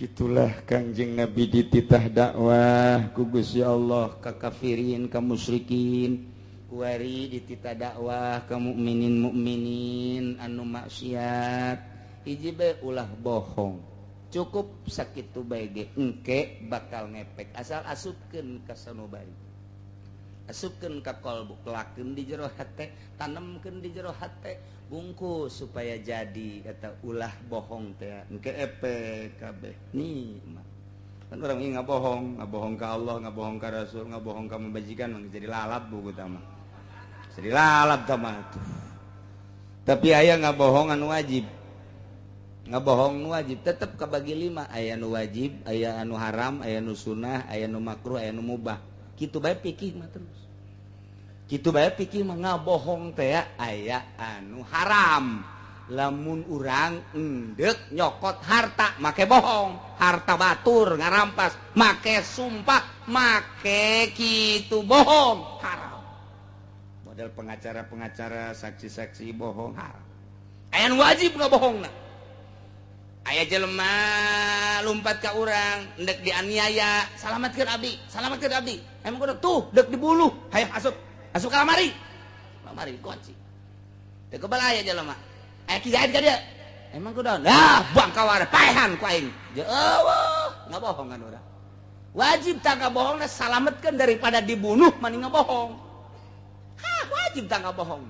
Gitulah Kangjeng Nabi dititah dakwah ku Gusti Allah ka kafirin ka musyrikin. Kuari dititah dakwah ka mukminin anu maksiat. Hiji bae ulah bohong. Cukup sakitu bae ge engke bakal ngepek asal asupkeun ka sanubari. Asupkeun ka kolbu, kelakeun di jero hate, tanemkeun di jero hate, bungkus supaya jadi eta ulah bohong teh engke epek kabeh. Nih mah. Kan urang ieu ngabohong ka Allah, ngabohong ka Rasul, ngabohong ka majikan mah jadi lalap buku tah mah. Jadi lalap tah mah tuh. Tapi aya ngabohong anu wajib. Ngabohong nu wajib tetep kabagi 5, aya nu wajib, aya anu haram, aya nu sunnah, aya nu makruh, aya nu mubah. Kitu bae pikih mah terus. Kitu bae pikih mah ngabohong teh aya anu haram. Lamun urang endek nyokot harta make bohong, harta batur ngarampas, make sumpah, make kitu bohong haram. Model pengacara-pengacara, saksi-saksi bohong haram. Aya nu wajib ngabohongna. Aya jelema lumpat ka urang endek dianiaya, salamatkeun abdi. Emang kudu tuh dek dibuluh, hayang asup ka lamari kunci. Teu kebal aya jelema. Aya kijaid ka dieu. Emang kudu nah buang ka wareh paehan ku aing. Je eueuh ngabohongan urang. Wajib tah ngabohongna salametkeun daripada dibunuh mani ngabohong. Wajib tah ngabohong.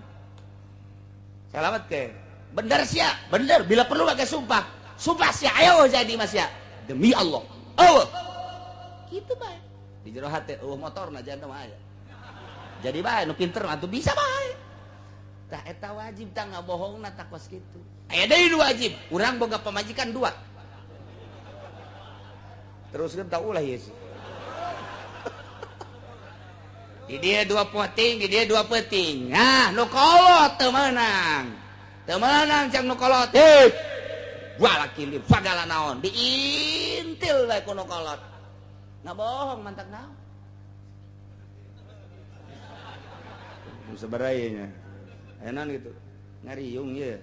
Salametkeun. Bener sia, bener bila perlu pakai sumpah. Sumpah sia ayo jadi mas ya demi Allah. Gitu bae. Di jero hate motorna janten mah aya. Jadi bae nu pinter mah tuh bisa bae. Tah eta wajib tah ngabohongna tah kos kitu. Aya deui nu wajib, urang boga pamajikan 2. Teruskeun tah ulah ieu sih. Di dia 2 peting, Nah, nu kolot teu meunang. Teu meunang cang nu kolot. Wala kilir fagala naon diintil bae ku nu kolot. Ngabohong mantak naon. Sabaraha ieu nya. Aya naon gitu. Ngariung ieu.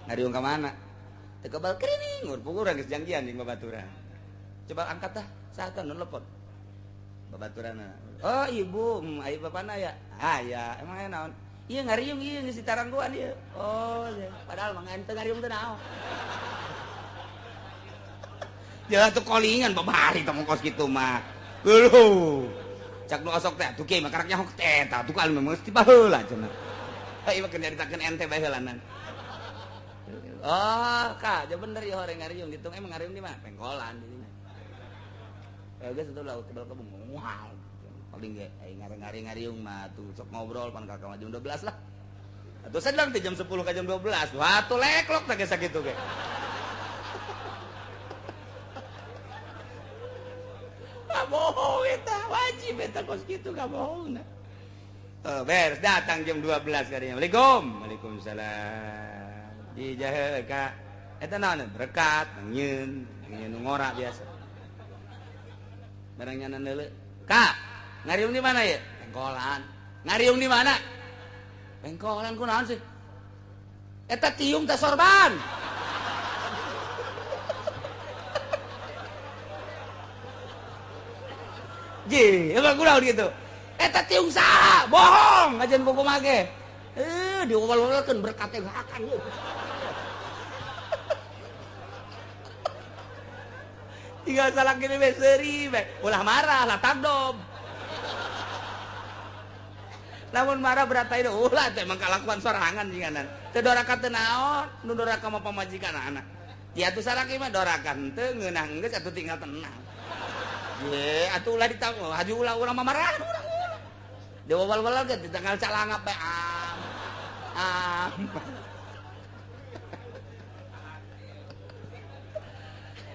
Ngariung ka mana? Teu kebal krining pukul urang geus janjian jeung babaturan. Coba angkat tah saha nu telepon. Babaturanna. Oh ibu, aya bapana ya? Ya, emang aya naon? Iya ngariung iya ngisi tarangguan iya. Oh iya. Padahal mah ente ngariung teh naon. Ya tuh kolingan babari teh kos kitu mah. Heuh. Cak nu osok teh atuh kieu mah karak nyahok teh tah tukal memang mesti baheula cenah. Ieu mah keur nyaritakeun ente bae heulanan. Oh, ka, ja bener ya horeng ngariung ditung emang ngariung di mana? Pengkolan di dinya. geus atuh laut tebal kebun. Wow. Paling ge aing ngari-ngariung mah tuh sok ngobrol pan ka jam 12 lah. Atuh sedang teh jam 10 ka jam 12. Wah, tuh leklok teh sakitu ge. Bohong eta wajib eta kos kitu ka bohongna. Beres datang jam 12 kadinya. Waalaikumsalam. Di jahe ka eta naon berkat nyeun ngora biasa. Barang nyanan deuleu. Kak, ngariung di mana ya? Pengkolan. Ngariung di mana? Pengkolan kunaon sih? Eta tiung teh sorban. Ji, emang kunaon gitu. Eta tiung saha? Bohong, ajeun buku make. Diuwal-uwalkeun berkat teh akan yeuh. Tinggal salah kene we seuri we. Ulah marah lah tagdob. Lamun marah beratai ulah teh mangkalakuan sorangan jinganan. Teu doraka teu naon, nu doraka mah pamajikanana. Ya atuh salaki mah dorakan teu ngeunah geus atuh tinggal tenang. Ye, atuh ulah ditanggung, haju ulah mah marah urang. Diwawal-walal ge tanggal calangap bae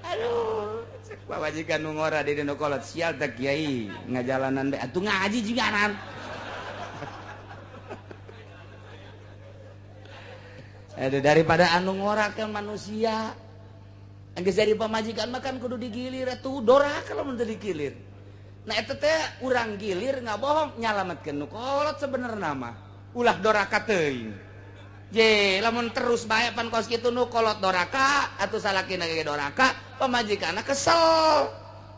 Aduh, cek pawajikan nu ngora di dino kolot sial teh kiai ngajalanan bae atuh ngaji jinganan. Aduh, daripada anu ngorakeun manusia. Anggeus jadi pamajikan mah kan kudu digilir atuh doraka lamun teu digilir. Nah eta teh urang gilir ngabohong nyalametkeun nu kolot sebenarna mah. Ulah doraka teuing. Je, lamun terus bae pan kos kitu nu kolot doraka atuh salakina ge doraka, pamajikanna kesel.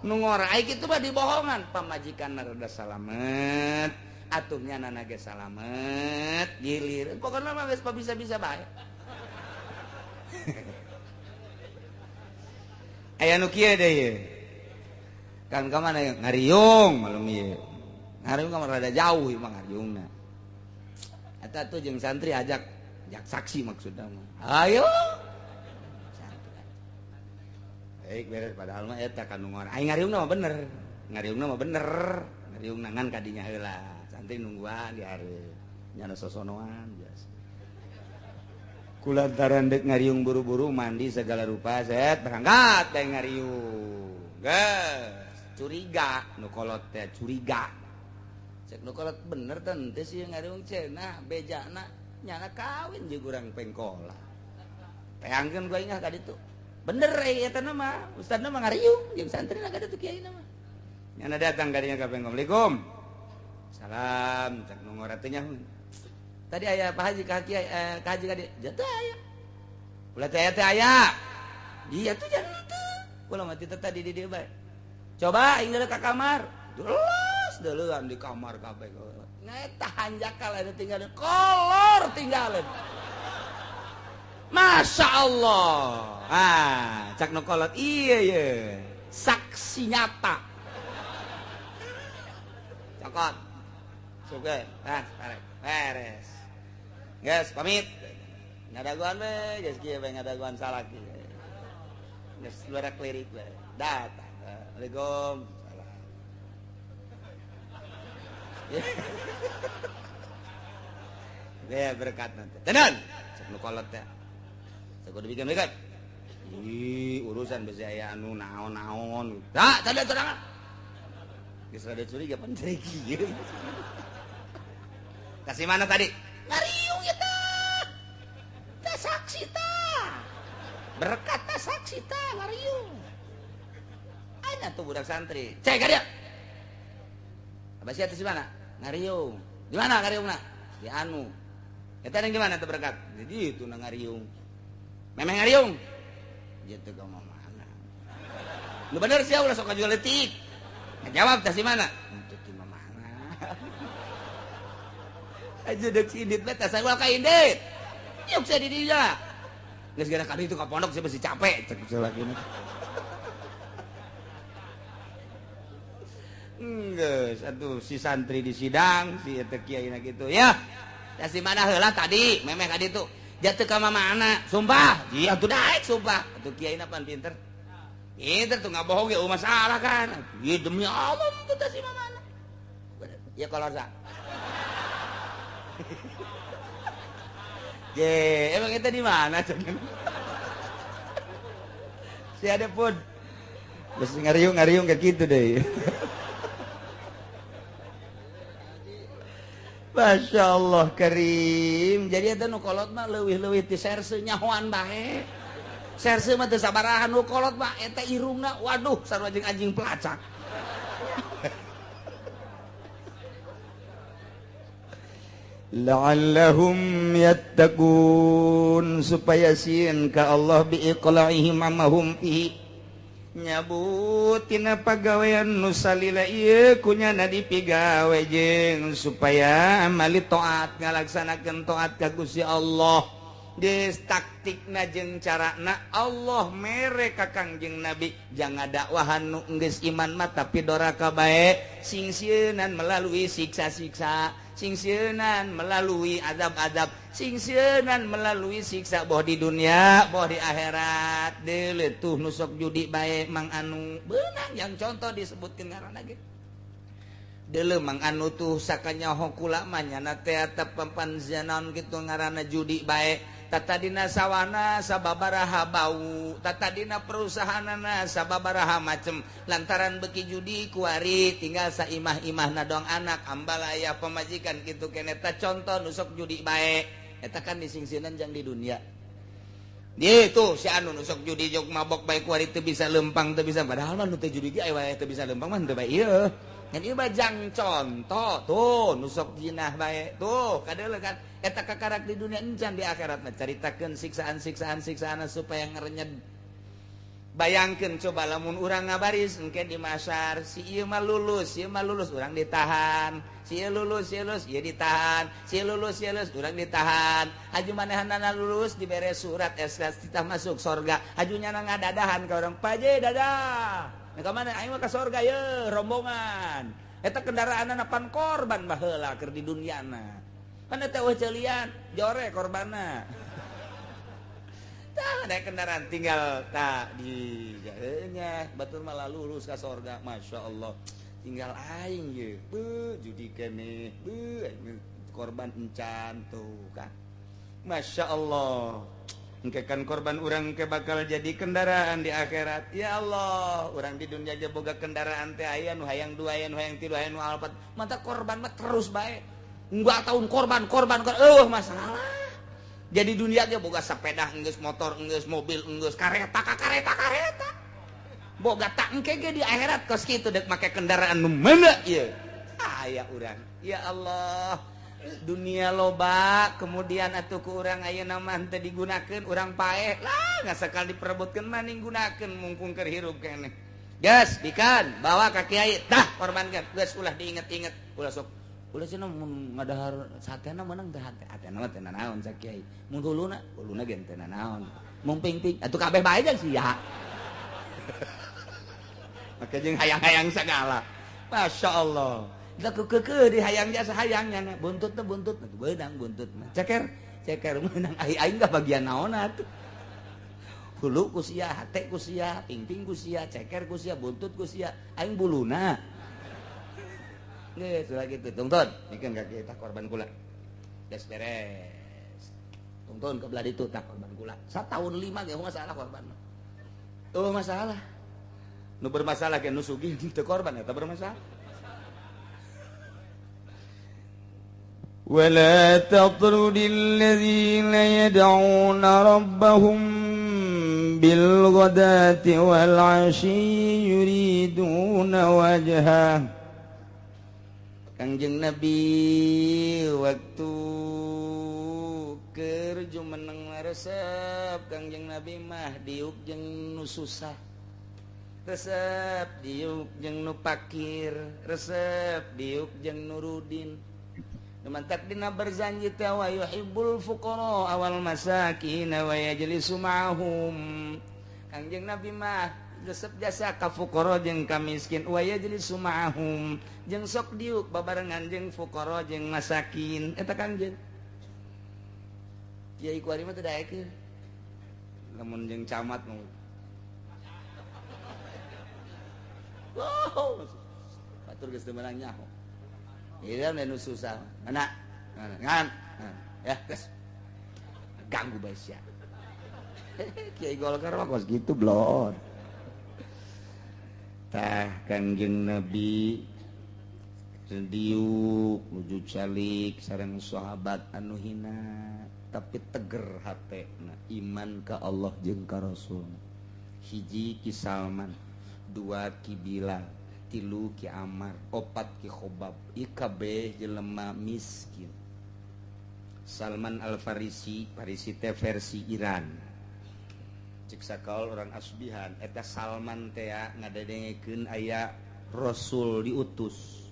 Nu ngorai kitu mah dibohongan, pamajikanna rada salamet, atuh nyanana ge salamet, gilir. Pokona mah geus bisa-bisa bae. Aya nu kieu deui ye. Kan ka mana ngariung malum ieu. Ngariung ka rada jauh ieu mah ngariungna. Eta tuh jeung santri ajak saksi maksudna mah. Ayo. Baik beres padahal mah eta kan nu ngora. Ai ngariungna mah bener. Ngariungna mah bener. Ngariung nangan kadinya heula. Santri nungguan di hareup. Nyana sosonoan biasa. Kulantaran dek ngariung buru-buru mandi segala rupa set berangkat teh ngariung geus curiga nu kolot teh curiga cek nu kolot bener teh teu sih ngariung cenah bejana nyana kawin jeung urang pengkola peangkeun ku aing ka ditu bener eta mah ustadna mah ngariung jeung santrina ka ditu kiaina mah nyana datang ka dinya ka pengkola. Assalamualaikum. Salam cek nu ngora teh nyaho. Tadi aya Pak Haji kaki kaji kadi jatuh aya. Ulah teh aya. Iya tuh jangan teu. Ulah mati tadi di dieu bae. Coba aing ka kamar. Jelas deulean di kamar kabeh. Ngaeta hanjakal anu tinggal kolor tinggalin. Masya Allah. Cak nu kolot iya ye. Saksi nyata. Cokot. Suge. Tarik. Beres. Guys, pamit. Ngadaguan we, geus kieu we ngadaguan salaki. Geus luar klirik we. Datang. Assalamualaikum. Salam. Ya berkat nanti. Tenan. Cek nu kolot teh. Sakudu bikin berkat. Ih, urusan bisi aya anu naon-naon. Dah, tadi terangan. Geus rada curiga pan cari kieu. Kasih mana tadi? Ngariung ya tah. Tah saksi tah. Berkat tah saksi tah ngariung. Ana tuh budak santri. Cek ka dia. Abah sia teh di mana? Ngariung. Di mana ngariungna? Di anu. Eta yang gimana tuh berkat? Jadi itu na ngariung. Memang ngariung. Gitu ka mah mana. Lu bener sia ulah sok kajual letik. Ngajawab tah si mana? Untuk di mana? Aja dek si Indit beta saya ka Indit. Yuk saya di dia. Geus gara kali itu ka pondok saya masih capek cek lagi. Geus atuh si santri di sidang si eta kiaina gitu ya. Da si mana heula tadi memeh ka ditu. Jatuh ka mana? Sumpah. Ji atuh daek sumpah. Atuh kiaina pan pinter. itu tuh nggak bohong ya masalah kan ya demi Allah itu si mana ya kalau sa ye emang kita di mana cuman si ada pun terus ngariung kayak gitu deh Masya Allah Karim jadi ada nukolot mah leuwih-leuwih ti serse nyahoan bae serse mah teu sabaraha nukolot mah eta irungna waduh sarua jeung anjing pelacak la'allahum yattaqun supaya sieun ka Allah bi iqla'ihim amahum fihi nyabutina pagawean nu salila ieu kunyana dipigawe jeung supaya amali taat ngalaksanakeun taat ka Gusti Allah geus taktikna jeung carana Allah mere ka Kangjeng Nabi jangan dakwahan nu geus iman mah tapi doraka bae sing sieunan melalui siksa-siksa sing sieunan melalui adab-adab sing sieunan melalui siksa boh di dunia boh di akhirat deuleu tuh nu sok judi bae Mang Anu beunang yang contoh disebutkeun ngaranna ge deuleu Mang Anu tuh sakanyaho kula mah nyana teh atep pampanzanan kitu ngaranna judi bae tatadina sawana sababaraha bau tatadina perusahaanana sababaraha macem lantaran beki judi kuari tinggal saimah-imahna dong anak ambal aya pamajikan kitu keneh ta contoh nusok judi bae eta kan disingsieunan jang di dunia Dia tuh si anu nusok judi jok mabok baik kuari teu bisa lempang teu bisa padahal mah nu teu judi ge aya wae teu bisa lempang mah teu bae ieu. Ngan ieu bajang contoh tuh nusok jinah bae. Tuh kadeuleu kan eta kakarak di dunia encan di akhirat mah caritakeun siksaan supaya ngarenyed. Bayangkeun coba lamun urang ngabaris engke di masar si ieu mah lulus urang ditahan. Si ieu lulus ieu ditahan. Si ieu lulus urang ditahan. Aju manehanana lulus dibere surat SK titah masuk sorga. Ajunya ngadadahan ka urang paje dadah. Nah ka mana aing mah ka sorga ye rombongan. Eta kendaraanna pan korban baheula keur di dunyana. Kan eta eueuh ceulian jore korbanna. Tah ada kendaraan tinggal tak di nya batur malah lulus ka sorga Masya Allah tinggal aing ye judi keneh korban encan tuh kan Masya Allah engke kan korban urang ke bakal jadi kendaraan di akhirat ya Allah urang di dunia aja boga kendaraan teh aya nu hayang 2 aya nu hayang 3 aya nu 4 mata korban mah terus bae 2 tahun korban masalah jadi dunia dia boga sepeda enggeus motor enggeus mobil enggeus kareta boga tak engke ge di akhirat kos kitu dek make kendaraan nu meuneu ieu aya urang ya Allah dunia loba kemudian atuh ku urang ayeuna mah teu digunakeun urang paeh lah ngasakal diperebutkeun maning gunakeun mumpung keur hirup keneh gas bikan bawa ka kiai tah korbankeun geus ulah diinget-inget ulah sok ulah cenah mun ngadahar satena meunang teh hatena mah teh naon sa kiai mun huluna ge teh naon mun ping-ping atuh kabeh bae jeung sia make jeung hayang-hayang sagala Masya Allah da kekeukeut di hayang jasa hayangnya buntut teh buntut beunang buntut mah ceker meunang aing ka bagian naon atuh hulu ku sia hate ku sia ping-ping ku sia ceker ku sia buntut ku sia aing buluna geus ulah kitu tungtun mikeun ka kita korban kula geus beres tungtun ke belah ditu tah korban kula sataun 5 ge masalah korban tuh masalah nu bermasalah ge nu sugih teu korban eta bermasalah wala tatrudil ladzina yad'una rabbahum bil ghadati wal 'ashyi yuriduna wajhah Kangjeng Nabi waktu keur jumeneng resep Kangjeng Nabi mah diuk jeung nu susah resep diuk jeung nu pakir resep diuk jeung nu rudin mantak dina berjanji teh wa yuhibbul fuqara awal masakin wa yajlisu ma'hum Kangjeng Nabi mah resep jasa ka fuqara jeung ka miskin wa yajlisu ma'hum jeung sok diuk babarengan jeung fuqara jeung masakin eta Kangjeng Kiai kuari mah teu daekeun lamun jeung camat mah Wow. Batur geus teu meunang nyaho. Ieu nu susah. Mana? Ngan. Ya, geus. Ganggu bae sia. Kiai Golkar mah kos gitu blon. Tah Kangjeng Nabi diuk nuju calik sareng sahabat anu hina tapi teger hatena iman ka Allah jeung ka Rasul. Hiji ki Salman, dua ki Bilal, tilu ki Ammar, opat ki Khobab. Ieu kabeh jelema miskin. Salman Al-Farisi, Farisi teh versi Iran. Cik sakaul orang Asbihan eta Salman teh ngadadengekeun aya Rasul diutus.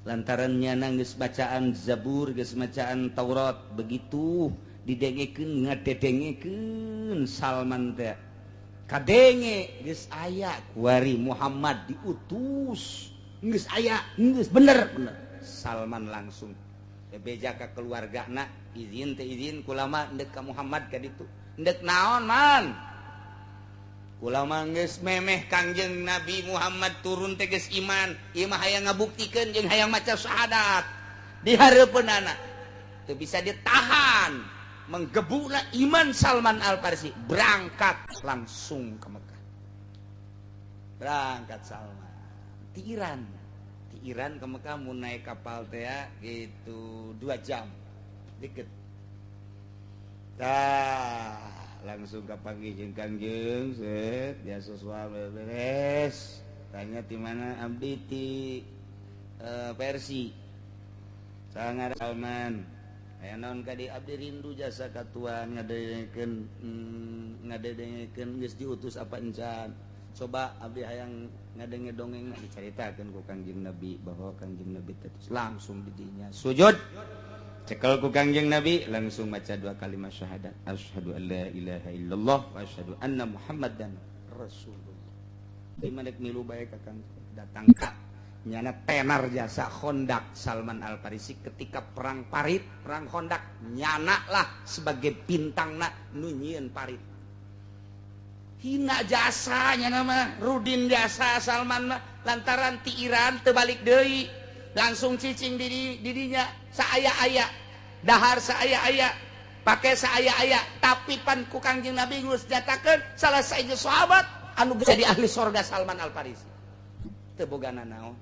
Lantarannya geus bacaan Zabur, geus bacaan Taurat, begitu didengekeun ngadedengekeun Salman teh. Kadenge geus aya kuari Muhammad diutus. Geus aya, geus bener. Salman langsung beja ka keluargana, izin teh izin kulama endek ka Muhammad ka ditu. Endek naon man? Ulama geus memeh Kangjeng Nabi Muhammad turun teh geus iman, ieu mah hayang ngabuktikeun jeung hayang maca syahadat di hareupeunana. Teu bisa ditahan, menggebuna iman Salman Al-Farisi, berangkat langsung ke Mekah. Berangkat Salman ti Iran ke Mekah mun naik kapal teh gitu 2 jam. Deket. Tah langsung kapanggih jeung Kangjeng set biasa soal beres tanya di mana abdi ti Persi sangar Salman aya naon ka di abdi rindu jasa katuan ngadedengekeun geus diutus apa encan coba abdi hayang ngadenge dongeng dicaritakeun ku Kangjeng Nabi bahwa Kangjeng Nabi tetes langsung di dinya sujud cekel ku Kangjeng Nabi langsung baca 2 kalimat syahadat asyhadu an la ilaha illallah wa asyhadu anna muhammadan rasulullah. Deui mandek milu bae ka Kang datang ka nyana tenar jasa Khandaq Salman Al-Farisi ketika perang Parit, perang Khandaq nyana lah sebagai bintangna nu nyieun Parit. Hina jasa nyana mah rudin jasa Salman mah lantaran ti Iran teu balik deui. Langsung cicing di dinya saaya-aya dahar saaya-aya pakai saaya-aya tapi pan ku Kangjeng Nabi geus jatakeun salah saeja sahabat anu jadi ahli sorga Salman Al-Farisi teu bogana naon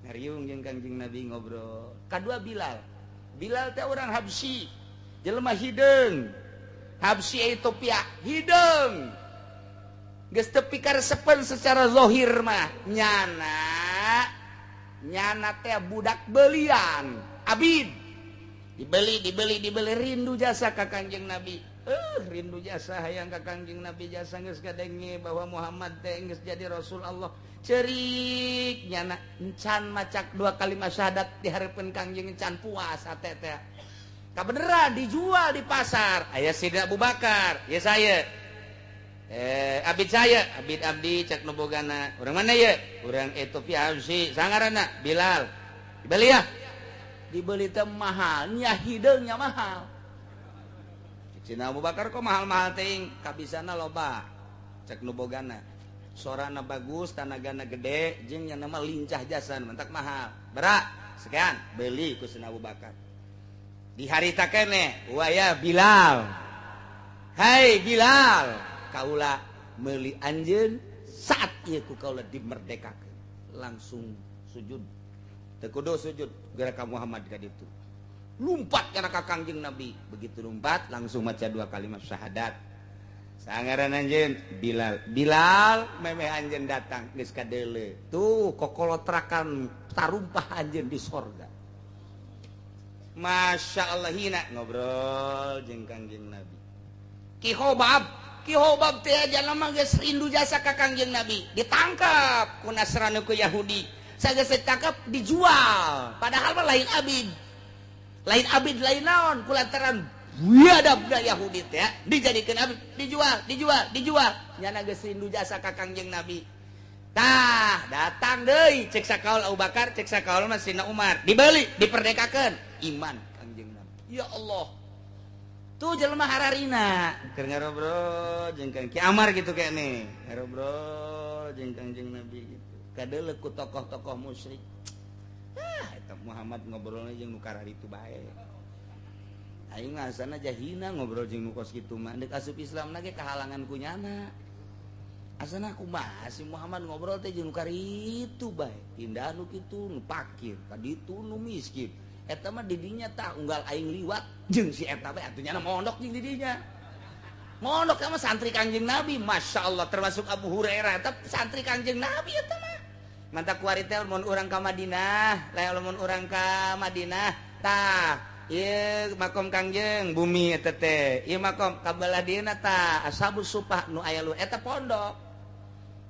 ngariung jeung Kangjeng Nabi ngobrol. Kadua Bilal teh orang Habsyi jelema hideung Habsyi Ethiopia hideung geus teu pikaresepen secara zahir mah nyana teh budak belian abid dibeli rindu jasa ka Kangjeng Nabi rindu jasa hayang ka Kangjeng Nabi jasa geus kadenge bahwa Muhammad teh geus jadi Rasul Allah ceurik nyana encan macak 2 kalimat syahadat di hareupeun Kangjeng encan puas teh kabeneran dijual di pasar aya Sidna Abu Bakar ya saya abid saya abdi cek nubogana urang mana ya urang Ethiopia Habsyi sangaranna Bilal dibeli ya dibeli teh mahal nya hideungnya mahal Sidna Abu Bakar kok mahal-mahal teuing kabisana loba cek nubogana sorana bagus tanagana gede jeung nya nama lincah jasan mentak mahal berak sekian beli ku Sidna Abu Bakar di harita keneh waya Bilal hai Bilal kaula meuli anjeun saat ieu ku kaula dimerdekakeun langsung sujud teu kudu sujud gara ka Muhammad ka ditu lumpat kana ka Kangjeng Nabi begitu lumpat langsung maca 2 kalimat syahadat sangaran anjeun Bilal memeh anjeun datang geus kadeuleu tuh kokolotrakan tarumpah anjeun di sorga Masya Allah hina ngobrol jeung Kangjeng Nabi Ki Khobab teh jalma geus rindu jasa ka Kangjeng Nabi ditangkap ku Nasrani ku Yahudi sageus ditangkap dijual padahal mah lain abid lain naon kulantaran biadab da Yahudi teh dijadikeun abid dijual nyana geus rindu jasa ka Kangjeng Nabi tah datang deui cek sakaul Abu Bakar cek sakaul mah Sidna Umar dibeli diperdekakeun iman Kangjeng Nabi ya Allah tuh jelema hararina keur ngarobrol jeung Ki Amar gitu kene ngarobrol jeung Kangjeng Nabi gitu kadeleku tokoh-tokoh musyrik. Eta Muhammad ngobrolna jeung nu kararitu bae. Aing ngasana jahina ngobrol jeung nu kos kitu mah deuk asup Islamna ge kahalangan kunyana. Asana kumaha si Muhammad ngobrol teh jeung nu karitu bae. Indah nu kitu nu pakir, kaditu nu miskin. Eta mah didinya tah unggal aing liwat jeung si eta bae atuh nyana mondok jeung didinya. Mondok sama santri Kangjeng Nabi, Masya Allah, termasuk Abu Hurairah, tapi santri Kangjeng Nabi eta mah. Mantap kuari teh mun urang ka Madinah, lamun urang ka Madinah, tah ieu makom Kangjeng bumi eta teh. Ieu makom kabelah dieuna tah Ashabus Sufah nu aya lu eta pondok.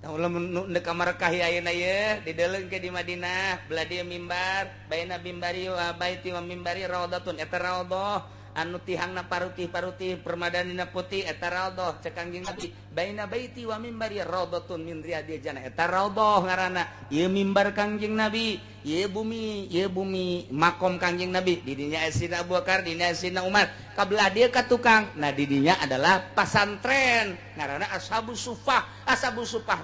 Tah lamun nu deuk kamar kahi ayeuna ieu dideleung ke di Madinah, belah dieu mimbar, baina mimbari wa baiti wa mimbari raudhatun eta raudhah. Anu tihangna parutih-parutih permadanina putih eta raudhah cek Kangjeng Nabi baina baiti wa mimbari raudhatun min riyadil jannah eta raudhah ngaranna ieu mimbar Kangjeng Nabi ieu bumi makom Kangjeng Nabi didinya asina Abu Bakar didinya asina Umar kabelah dia ka tukang nah didinya adalah pasantren ngaranna Ashabus Sufah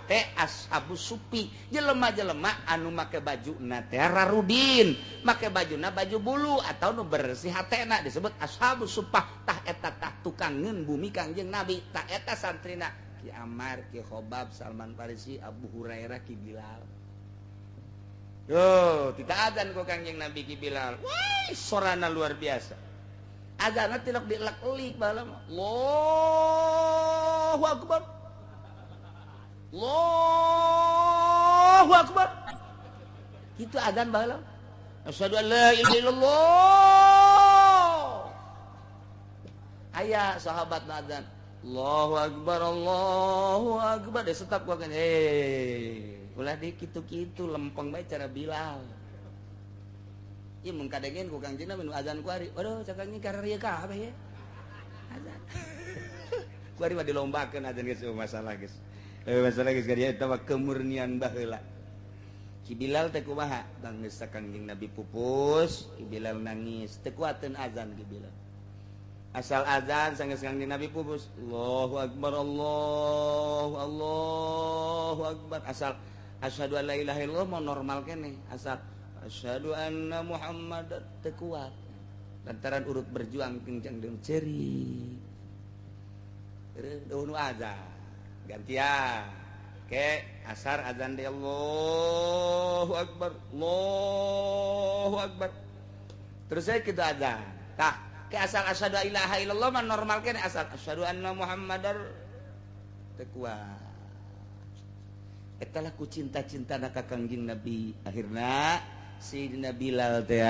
teh Ashabus Sufi jelema-jelema anu make bajuna teh rarudin make bajuna baju bulu atau nu bersih hatena disebut Ashabus Sufah tah eta tah tukangeun bumi Kangjeng Nabi tah eta santrina Ki Ammar Ki Khobab Salman Farisi Abu Hurairah Ki Bilal yo kita adzan ku Kangjeng Nabi Ki Bilal wah sorana luar biasa azanna tilak dilak-lik balam Allahu Akbar Allahu Akbar itu adzan balam asyhadu an la ilaha illallah aya sahabat adzan Allahu Akbar deh setap gua kan ulah di kitu-kitu lempeng bae cara Bilal ieu mun kadengen ku Kangjeng Nabi nu azan ku ari aduh cakang ieu kararieu kabeh ya azan ku ari mah dilombakeun azan geus masalah geus karya eta mah kemurnian baheula Ki Bilal teh kumaha bang geus Kangjeng Nabi pupus Ki Bilal nangis teu kuateun azan Ki Bilal asal azan sanggeus Kangjeng Nabi pupus Allahu Akbar Allahu Akbar asal asyhadu an la ilaha illallah mau normal keneh asal asyhadu anna Muhammadar teu kuat lantaran urut berjuang kencang jeung ceri nu azan gantian ke asar azan de Allahu Akbar terus saya kitu azan tah ke asal asyhadu la ilaha illallah mah normal keneh asal asyhadu anna Muhammadar teu kuat eta lah ku cinta-cintana ka Kangjeng Nabi akhirna Sayyidina Bilal teh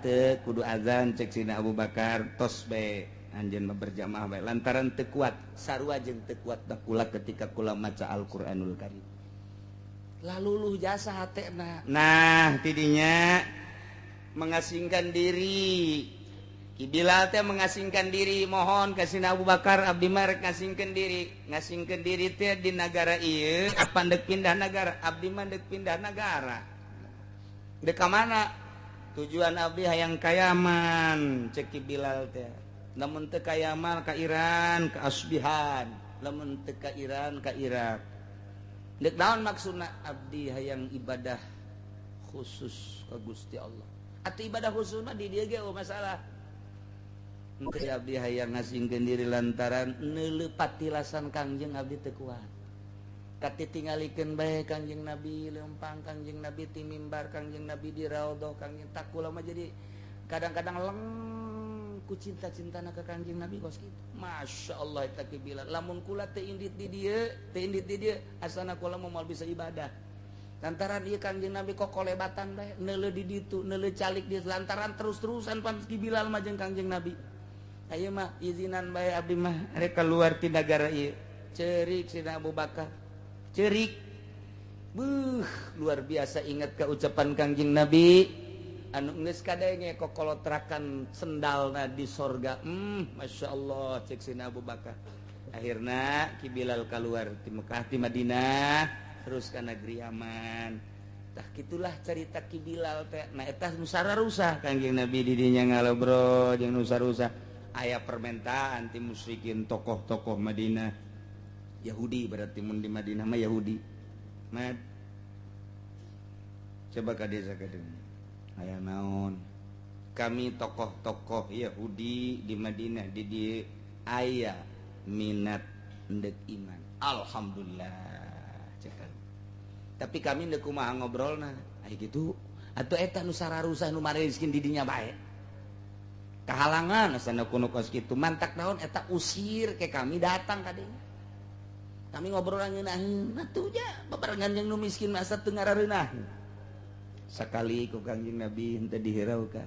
teu kudu azan cek Sayyidina Abu Bakar tos bae anjeun mah berjamaah bae lantaran teu kuat sarua jeung teu kuat kula ketika kula maca Al-Qur'anul Karim laluluh jasa hatena nah tidinya mengasingkan diri Ki Bilal teh mengasingkan diri mohon ka Sayyidina Abu Bakar abdi mah rek ngasingkeun diri teh di negara ieu apa deuk pindah negara abdi mah deuk pindah negara deuk ka mana tujuan abdi hayang ka Yaman cek Ki Bilal teh lamun teu ka Yaman ka Iran ka Asbihan lamun teu ka Iran ka Irak deuk naon maksudna abdi hayang ibadah khusus ka Gusti Allah atuh ibadah khusus mah di dieu ge masalah teu abdi hayang ngasingkeun diri lantaran neuleuh patilasan Kangjeng abdi teu kuat katitingalikeun bae Kangjeng Nabi leumpang Kangjeng Nabi ti mimbar Kangjeng Nabi di raudhah Kangjeng takula mah jadi kadang-kadang leng ku cinta-cintana ka Kangjeng Nabi kos kitu Masya Allah eta Ki Bilal lamun kula teu indit di dieu asana kula moal bisa ibadah lantaran ieu Kangjeng Nabi kok kolebatan bae neuleuh di ditu neuleuh calik di lantaran terus-terusan pan Ki Bilal mah jeung Kangjeng Nabi ayo mah izinan bae abdi mah rek keluar ti negara ieu cerik Sayyidina Abu Bakar cerik luar biasa ingat ka ucapan Kangjeng Nabi anu geus kadenge kokolotrakan sendalna di sorga Masya Allah cek Sayyidina Abu Bakar akhirna Ki Bilal keluar ti Mekah ti Madinah terus ka negeri Yaman tah gitulah cerita Ki Bilal teh nah eta nu sararusa Kangjeng Nabi di dinya ngalobrol jeung nu sarusa aya permintaan ti musyrikin tokoh-tokoh Madinah Yahudi berarti mun di Madinah mah Yahudi mad coba ka desa kadeu aya naon kami tokoh-tokoh Yahudi di Madinah di dieu aya minat endek iman alhamdulillah cekan tapi kami endek kumaha ngobrolna aya kitu atuh eta nu sararusah nu mareuskeun di dinya bae kahalangan asana kuno kos kitu mantak naon eta usir ke kami datang ka dieu kami ngobrol ngeunaheun atuh nya babarengan jeung nu miskin masa teu ngarareunah sakali ku Kangjeng Nabi henteu dihirau ka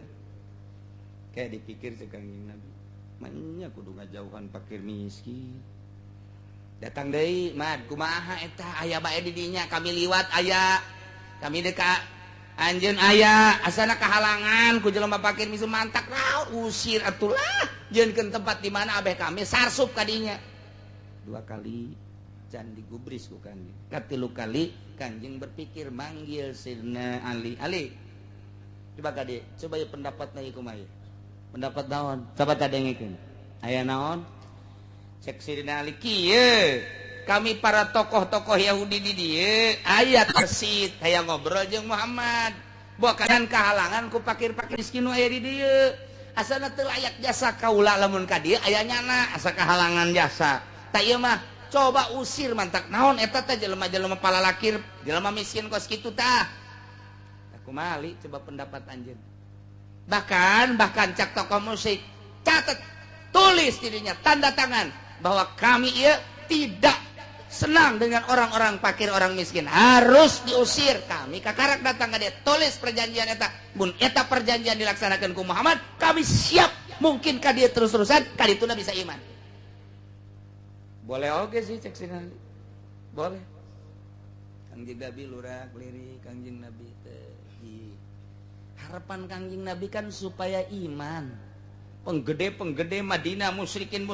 kayak dipikir si Kangjeng Nabi manya kudu ngajauhan fakir miskin datang deui mad kumaha eta aya bae di dinya kami liwat aya kami dekat anjeun aya asana kahalangan ku jelema fakir miskin mantak raos usir atulah jeunkeun tempat di mana abeh kami sarsup ka dinya 2 kali can digubris ku Kangjeng katilu kali Kangjeng berpikir manggil Sidna Ali coba ka dieu coba ieu pendapatna ieu kumaha pendapat naon coba tadengekeun aya naon cek Sidna Ali kieu kami para tokoh-tokoh Yahudi di dieu aya tersit aya ngobrol jeung Muhammad bukan kahalangan ku fakir-fakir miskin nu aya di dieu asana teu layak jasa kaula lamun ka dieu aya nyana asa kahalangan jasa ta ieu mah coba usir mantak naon eta teh jelema-jelema palalakir jelema miskin kos kitu tah kumaha Ali coba pendapat anjeun bahkan cak tokoh musik catat tulis dirinya tanda tangan bahwa kami tidak senang dengan orang-orang fakir orang miskin harus diusir kami kakarak datang ke dia tulis perjanjian eta mun eta perjanjian dilaksanakan ku Muhammad kami siap mungkin ka dia terus-terusan ka dituna bisa iman boleh oke sih cek sini boleh Kangjeng Nabi lurak lirik Kangjeng Nabi teh harapan Kangjeng Nabi kan supaya iman penggede Madinah musyrikin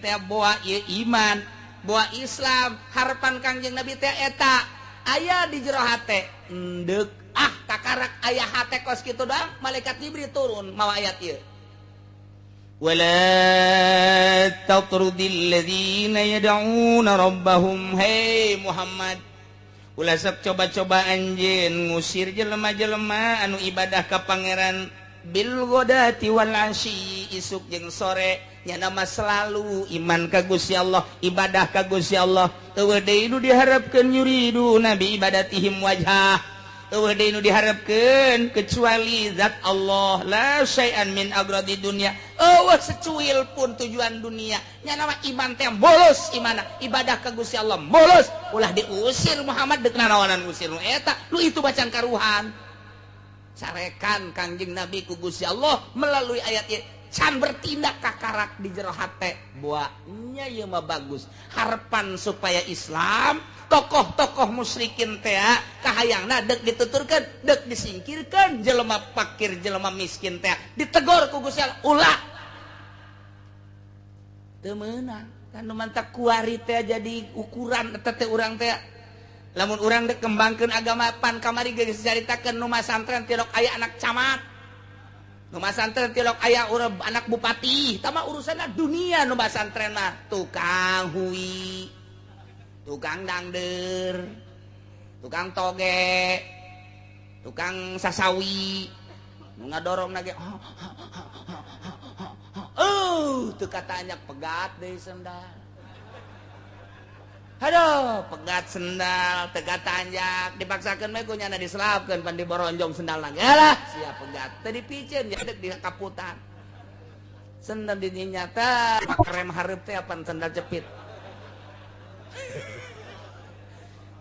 teh boa ieu iman boa Islam harapan Kangjeng Nabi teh eta aya di jero hate endek kakarak aya hate kos kitu doang malaikat Jibril turun mawa ayat ieu wala tatrudil ladzina yad'una rabbahum hey Muhammad ulah sok coba-coba anjeun ngusir jelema-jelema anu ibadah ka pangeran bil ghadati wal asyi isuk jeung sore nya nama selalu iman ka Gusti Allah ibadah ka Gusti Allah teueuh deui nu diharapkeun yuridu nabi ibadatihim wajhah teueuh deui nu diharapkeun kecuali zat Allah la syai'an min agradi dunya eueuh secuil pun tujuan dunia nya nama iman teh bolos imana ibadah ka Gusti Allah bolos ulah diusir Muhammad deuk nanaonan usir nu eta lu itu bacaan karuhan sarekan Kangjeng Nabi ku Gusti Allah melalui ayat ieu can bertindak kakarak di jero hate boa nya ieu mah bagus harapan supaya Islam tokoh-tokoh musyrikin teh kahayangna deuk dituturkeun deuk disingkirkeun jelema fakir jelema miskin teh ditegor ku Gusti Allah ulah teu meunang kan nu mantak kuari teh jadi ukuran eta teh urang teh lamun urang dek kembangkeun agama pan kamari geus dicaritakeun nu masantren tilok aya anak camat nu masantren tilok aya anak bupati tah mah urusanna dunia nu masantren mah tukang hui tukang dangder tukang toge tukang sasawi nu ngadorong nage teu katanya pegat deui sendal aduh pegat sendal tega tanjak dipaksakeun mah kunyana diselapkeun pan diboronjong sendal lagi alah sia pegat teu dipiceun nya deuk di kaputan sendal di dinya teh rem hareup teh apan sendal cepit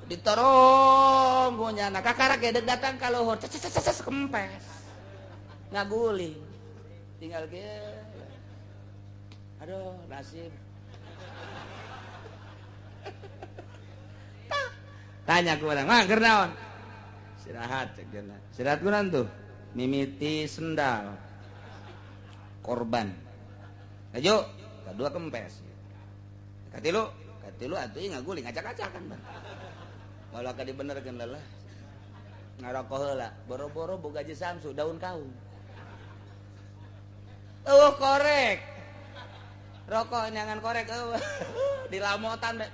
ditorong kunyana kakarak ge deuk datang ka luhur ces kempes ngaguling tinggal kieu aduh nasib tanya ke orang mah keur naon istirahat cek dina istirahat kunaon tuh mimiti sendal korban ayo kadua kempes katilu atuh ieu ngaguling acak-acakan bang walau ka dibenerkeun lelah ngarokok heula boro-boro boga je samsu daun kaung korek rokok nyangan korek di lamotan be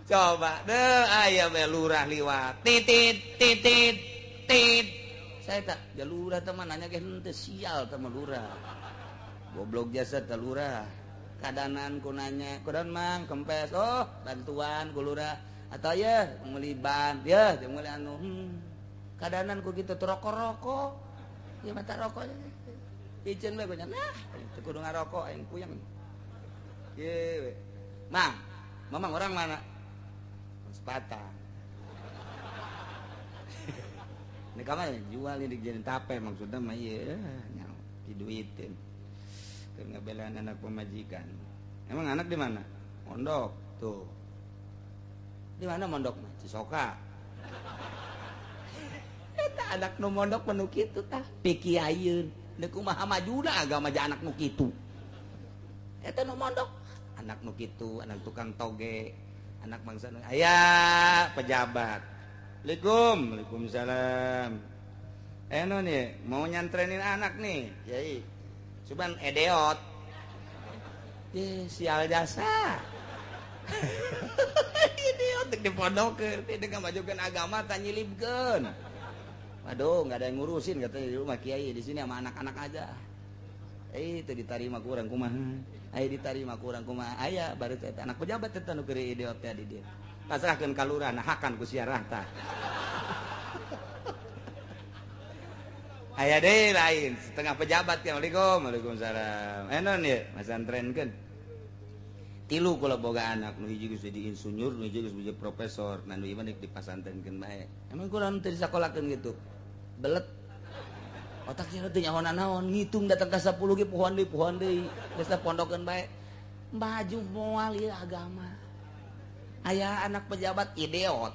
Coba deh aya we lurah liwat. Titit titit tit. Saya tak jalurah teman nanya ge henteu sial teman lurah. Goblok jasa teh lurah. Kadanan ku nanya, kudaon mang kempes. Oh, bantuan ku lurah. Atau ya meuli ban, ya meuli anu. Kadanan ku kitu teu rokok-rokok. Ieu mata rokok. Iceun we nya. Nah, teu kudu ngarokok aing puyeng. Ye we. Mang, mamang orang mana? Sepatang. Ini kamar jual ini jadi tape maksudnya mah iya nyawa diduitin. Keur ngabelaan anak pemajikan. Emang anak di mana? Mondok tuh. Di mana mondok mah? Cisoka. Eta anak nu mondok penuh kitu tah pikiayeun. Da kumaha majuna agama ja anak nu kitu. Eta nu mondok anak nu kitu, anak tukang toge. Anak bangsa aya pejabat. Waalaikumsalam. Nih mau nyantrenin anak nih, Yai. Cuman edeot. Sial jasa. Idiot di pondok tidak ngamajukeun agama tah nyilibkeun. Waduh, enggak ada yang ngurusin katanya di rumah Kiai, di sini sama anak-anak aja. Itu ditarima kurang kumaha. Aya ditarima kurang kumaha. Aya baru teh anak pejabat teh nu keur idiot teh di dieu. Pasrahkeun ka lurah nahakan ku siarah tah. Aya deui lain setengah pejabat ya. Waalaikumsalam. Enon ye masantrenkeun. 3 kula boga anak nu hiji geus jadi insinyur, nu hiji geus jadi profesor, nu ieu mah di pasantrenkeun bae. Emang kurang teu disakolakeun gitu. Belet otaknya teh nyaho naon ngitung datang ka 10 ge pohon deui geus pondokeun bae maju moal ieu agama. Aya anak pejabat idiot,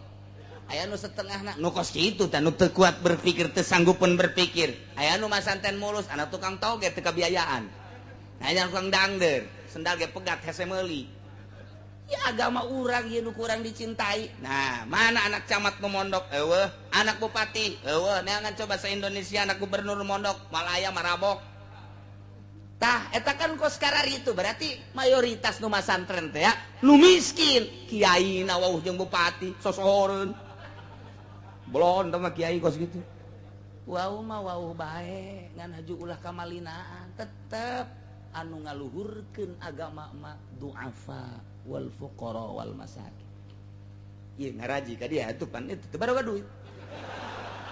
aya nu setengahna nu kos kitu teh nu teu kuat berpikir, teu sanggupeun berpikir, aya nu masanten mulus, anak tukang toge teu kabiayaan, aya tukang dangder sendal ge pegat hese meuli. Ya agama urang ieu nu kurang dicintai. Nah, mana anak camat nu mondok? Eueuh, anak bupati. Eueuh, neangan coba se-Indonesia anak gubernur mondok, Malaya marabok. Tah, eta kan kos karari itu berarti mayoritas nu masantren teh ya, nu miskin. Kiaina wauh jeung bupati sosohoreun. Belon teh mah kiai kos gitu. Wauh mah wauh bae, ngan haju ulah kamalinaan, tetep anu ngaluhurkeun agama mah duafa wal fuqara wal masakin. Ieu ngaraji ka dia atuh pan itu teu baroga duit.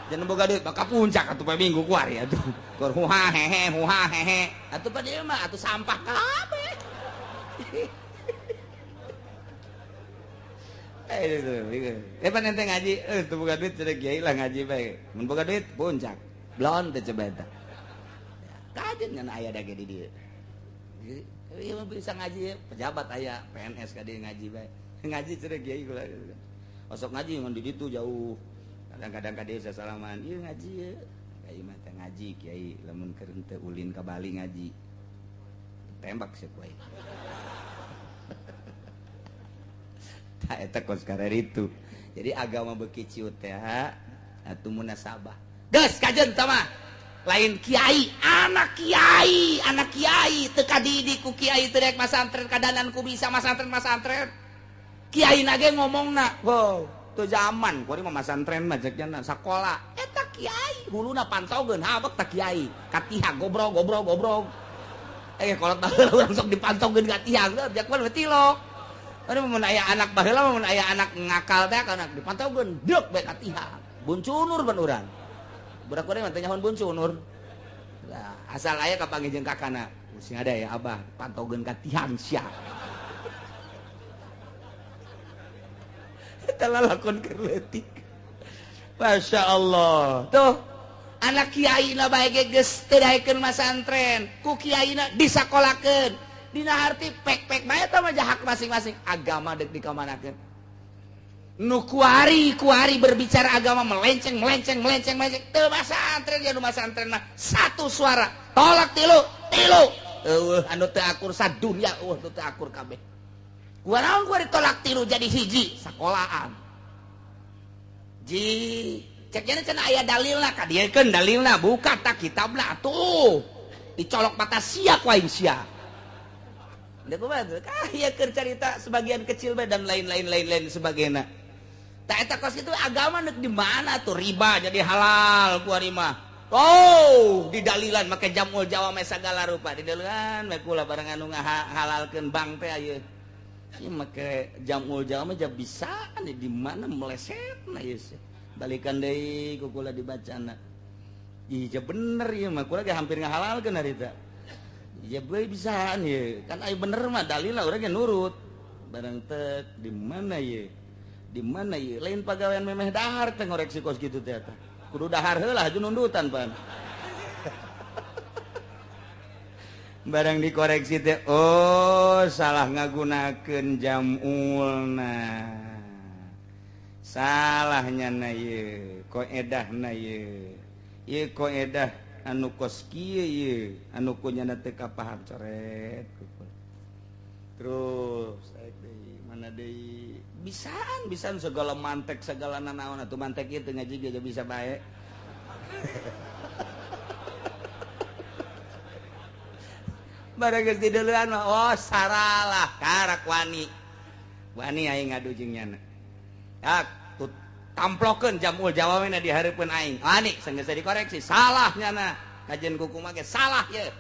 Jangan boga duit maka puncak atuh poe Minggu kuari atuh. Keur huha hehe. Atuh pa dieu mah atuh sampah kabeh. Pan ente ngaji, teu boga duit cenah kiai lah ngaji bae. Mun boga duit puncak. Blon teh coba eta. Kajen ngan aya dage di dieu. Ieu bisa ngaji pejabat aya PNS ka dieu ngaji bae. Ngaji cenah kiai kula. Osok ngaji ngan di ditu jauh. Kadang-kadang ka dieu sasalaman, ieu ngaji ye. Kiai mah teh ngaji kiai, lamun keur teu ulin ka Bali ngaji. Tembak sia kuai. Tah eta kos karer itu. Jadi agama beuki ciut teh atuh munasabah. Geus kajeun tah mah. Lain kiai, anak kiai teu kadidik ku kiai teu rek masantren kadanan ku bisa masantren. Kiai nage ngomongna, wow, teu zaman, kuari mah masantren mah jekna sakola. Eta kiai, huluna pantaugeun habek tah kiai. Katiha gobrog. Kolot baheula urang sok dipantaugeun katiha, jak mah tilok. Ari mun aya anak baheula mun aya anak ngakal teh kana dipantaugeun deuk bae katiha. Buncunur ban urang. Budak urang teh nyahoan buncunur. Nah, asal aya kapanggih jeung kakana. Sing ada ya Abah, pantaugeun katihan sia. Eta lalakon keur leutik. Masya Allah. Tuh, anak kiaina bae ge geus teu daekeun masantren. Ku kiaina disakolakeun. Dina harti pek-pek bae tah mah hak masing-masing. Agama deuk dikamanakeun. Nu kuari berbicara agama melenceng teu masantren ya nu masantren mah satu suara tolak tilu anu teu akur sadunya teu akur kabeh kunaon kuari tolak tilu jadi hiji sakolahan ji ceknya cenah aya dalilna kadiekeun dalilna buka tak kitabna atuh dicolok mata sia ku aing sia cerita sebagian kecil dan lain-lain sebagainya. Tak eta kos itu agama nek di mana tuh riba jadi halal ku ari mah. Oh, di dalilan make jamul Jawa mah sagala rupa. Di dalilan make kula barang anu ngahalalkeun bank teh ayeuna. Ieu make jamul Jawa mah bisa di mana melesetna ieu. Balikan deui ku kula dibacana. Iya bener ieu mah kula ge hampir ngahalalkeun harita. Ya boy bisaan ya kan ayo bener mah dalil lah orang nurut barang tek di mana ya lain pegawaian memeh dahar teh ngoreksi kos gitu teh kudu dahar heula aju nundutan pan barang dikoreksi teh oh salah ngagunakeun jamulna salahnya na ye koedahna ye koedah anu kos kieu ye anu kunyana teu kapahar coret terus mana deui bisaan segala mantek segala nanaon atuh mantek ieu teu ngaji ge bisa bae barang geus dideulean mah oh saralah karak wani aing ngadu jeung nyana tamplokeun jamul Jawa mena di hareupeun aing. Ani geus dikoreksi, salahnya na. Kajen kuku mah ge salah ye.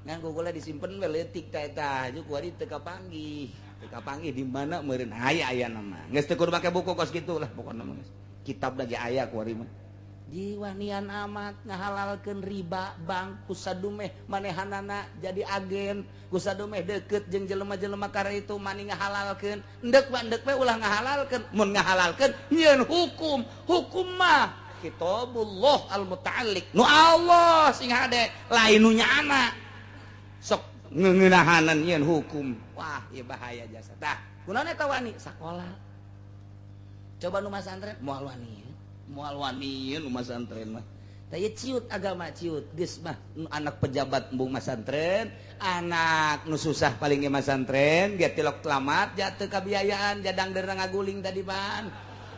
Ngan kukula disimpen we leutik ta eta, aju ku ari teu kapanggih. Teu kapanggih di mana meureun aya nama. Geus teu kudu make buku kos kitu lah pokona mah geus. Kitab lagi aya ku ari mah. Jiwanian amat ngahalalkeun riba bank kusadumeh manehanana jadi agen kusadumeh deukeut jeung jelema-jelema kara itu mani ngahalalkeun endek we ulah ngahalalkeun mun ngahalalkeun nyieun hukum mah kitabullah al-muta'alliq nu Allah sing hade lain nu nyana sok ngeuneunahanan nyieun hukum wah ieu bahaya jasa tah kunaon eta wani sakola coba nu masantren moal wani rumah santren mah taya ciut agama ciut geus mah anak pejabat embung masantren anak nu susah paling ge masantren ge tilok telamat jatuh kabiayaan jadang derna ngaguling tadi ban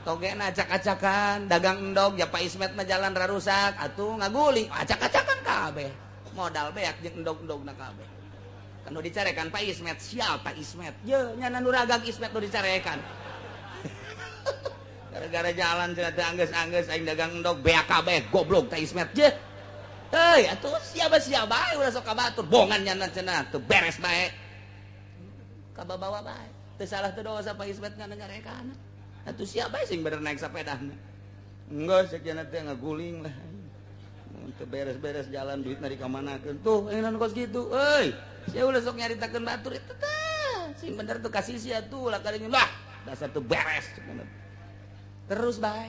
togena acak-acakan dagang endog ya Pak Ismet mah jalan rarusak atuh ngaguling acak-acakan kabeh modal beak jeung endog-endogna kabeh kan nu dicarekan Pak Ismet sial Pak Ismet ye nya nu ragag Ismet nu dicarekan gara-gara jalan cenah anggeus aing dagang endog beak kabeh goblok teh Ismet je. Heuy atuh siapa bae ulah sok kabatur bongan nyana cenah teu beres bae. Kababawa bae. Teu salah teu dosa Pak Ismet ngadengarekan. Atuh siapa bae sing bener naik sapedahna. Enggeus cenah teh ngaguling lah. Mun teu beres-beres jalan duitna dikamanakeun. Tuh enan kos kitu. Euy, sia ulah sok nyaritakeun batur eta teh. Sing bener tuh kasih sia tuh lah kadinya lah. Dasar teu beres cenah. Terus bae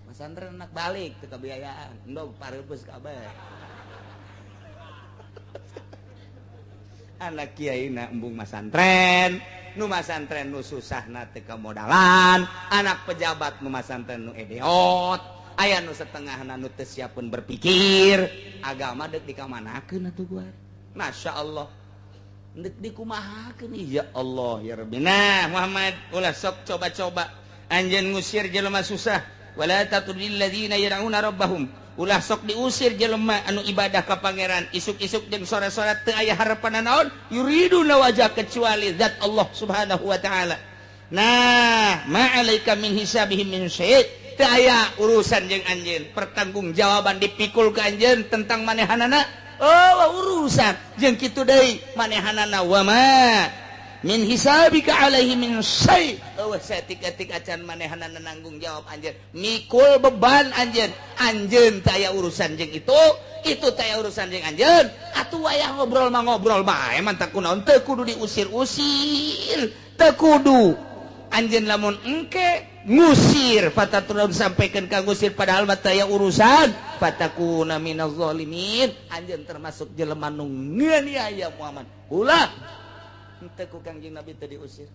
masantren anak balik teu kabiayaan endog pareupeus kabeh anak kiaina embung masantren nu susahna teu kamodalan anak pejabat nu masantren nu edeot aya nu setengahna nu teu siapun berpikir agama deuk dikamanakeun atuh gua masyaallah deuk dikumahakeun ya Allah ya Rabbi nah Muhammad ulah sok coba-coba anjeun ngusir jelema susah wala tatrudil ladzina yad'una rabbahum ulah sok diusir jelema anu ibadah ka pangeran isuk-isuk jeung sore-sore teu aya harepan naon yuriduna wajah kecuali zat Allah Subhanahu wa taala nah ma'alaika min hisabihim min syai' teu aya urusan jeung anjeun pertanggungjawaban dipikul ka anjeun tentang manehanana oh urusan jeung kitu deui manehanana wa ma min hisabika alaihi min syai' eueuh saeutik-eutik acan manehanana nanggung jawab anjeun mikul beban anjeun teu aya urusan jeung itu teu aya urusan jeung anjeun atuh wayah ngobrol mah ngobrol bae mah teu kunaon teu kudu diusir-usir teu kudu anjeun lamun engke ngusir fataturun sampaikeun ka ngusir padahal mah teu aya urusan fatakuna minaz zalimin anjeun termasuk jelema nu nganiaya Muhammad ulah henteu ku Kangjeng Nabi teu diusir.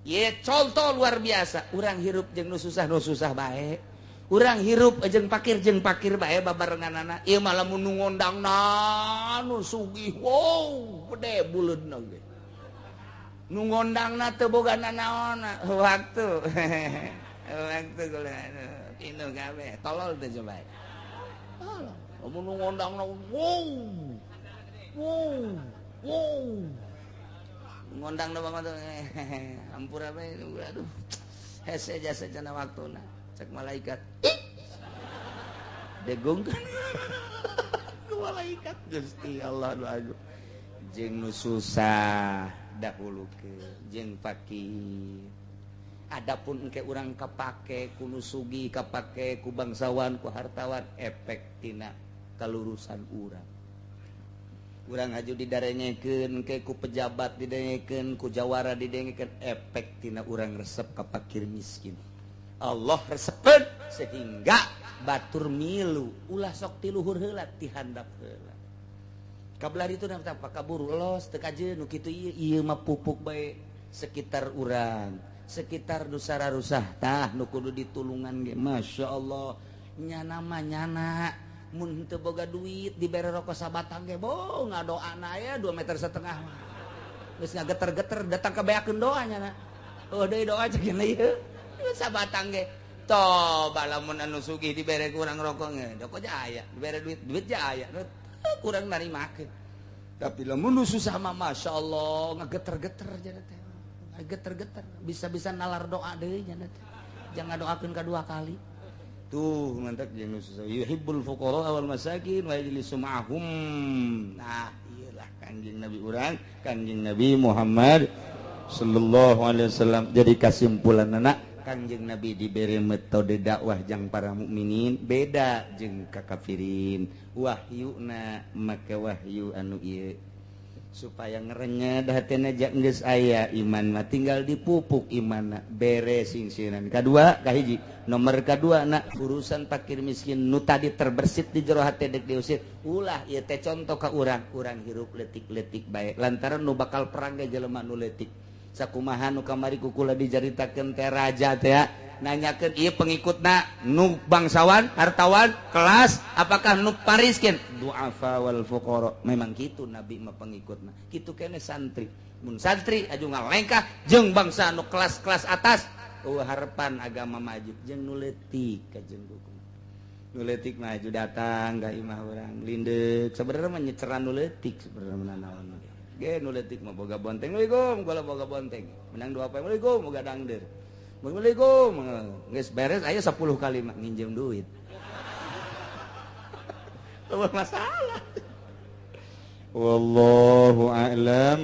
Ye contoh luar biasa, urang hirup jeung nu susah bae. Urang hirup jeung pakir bae babarenganana. Ieu mah lamun nu ngondangna nu sugih, wow, gede buleudna ge. Nu ngondangna teu boga nanaonna, waktu. Waktu kula tinu kabeh, tolol teh coba. Tolol. Lamun nu ngondangna wow. ngondang doang tuh ampura bae aduh hese jasa jana waktuna cek malaikat degongkan ku malaikat Gusti Allah aduh jeung nu susah dahulukeun jeung fakir adapun engke urang kapake ku nu sugih kapake ku bangsawan ku hartawan efek tina kalurusan urang urang haju didarengekeun ke ku pejabat didengekeun ku jawara didengekeun efek tina urang resep ka fakir miskin Allah resepkeun sehingga batur milu ulah sok ti luhur heula ti handap heula kabelah itu namanya apa kaburu los teu kajeun nu kitu ieu mah pupuk bae sekitar urang sekitar dusara rusah tah nu kudu ditulungan ge masyaallah nyana mah nyana mun teu boga duit dibere rokok sabatang ge bo ngadoana aya 2,5 meter mah geus ngageter-geter datang kabeakeun doa nyana oh deui doa cek ieu sabatang ge toba lamun anu sugih dibere kurang rokok ge rokok ja aya dibere duit ja aya kurang narimakeun tapi lamun nu susah mah masyaallah ngageter-geter jana teh ngageter-geter bisa-bisa nalar doa deui nya teh jangan doakeun kadua kali tuh mantap jeung nu susah yuhibbul fuqara wal masakin wa yajlisu ma'hum nah iyalah kanjing Nabi urang kanjing Nabi Muhammad sallallahu alaihi wasallam jadi kesimpulanna kanjing Nabi diberi metode dakwah jeung para mukminin beda jeung kakafirin wahyuna maka wahyu anu ieu supaya ngerenyed hatena geus aya iman mah tinggal dipupuk imanna beres singsiran kadua kahiji nomor kadua na urusan fakir miskin nu tadi terbersit di jero hate dek diusir ulah ieu teh contoh ka urang hirup leutik-leutik bae lantaran nu bakal perang ge jelema nu leutik sakumaha nu kamari kukula dijaritakeun teh raja teh nanyakeun ieu pengikutna nu bangsawan hartawan kelas apakah nu pariskin du'afa wal fuqara memang kitu nabi mah pengikutna kitu kene santri mun santri aju ngalengkah jeung bangsa nu kelas-kelas atas harapan agama maju jeung nu leutik ka jeung dukun nu leutik maju datang ka imah urang lindeuk sabenerna mah nyeceran nu leutik sabenerna naon ge nu leutik mah boga bonteng assalamualaikum kula boga bonteng menang 2 poe assalamualaikum boga dangder assalamualaikum geus beres aya 10 kali mak nginjem duit masalah wallahu a'lam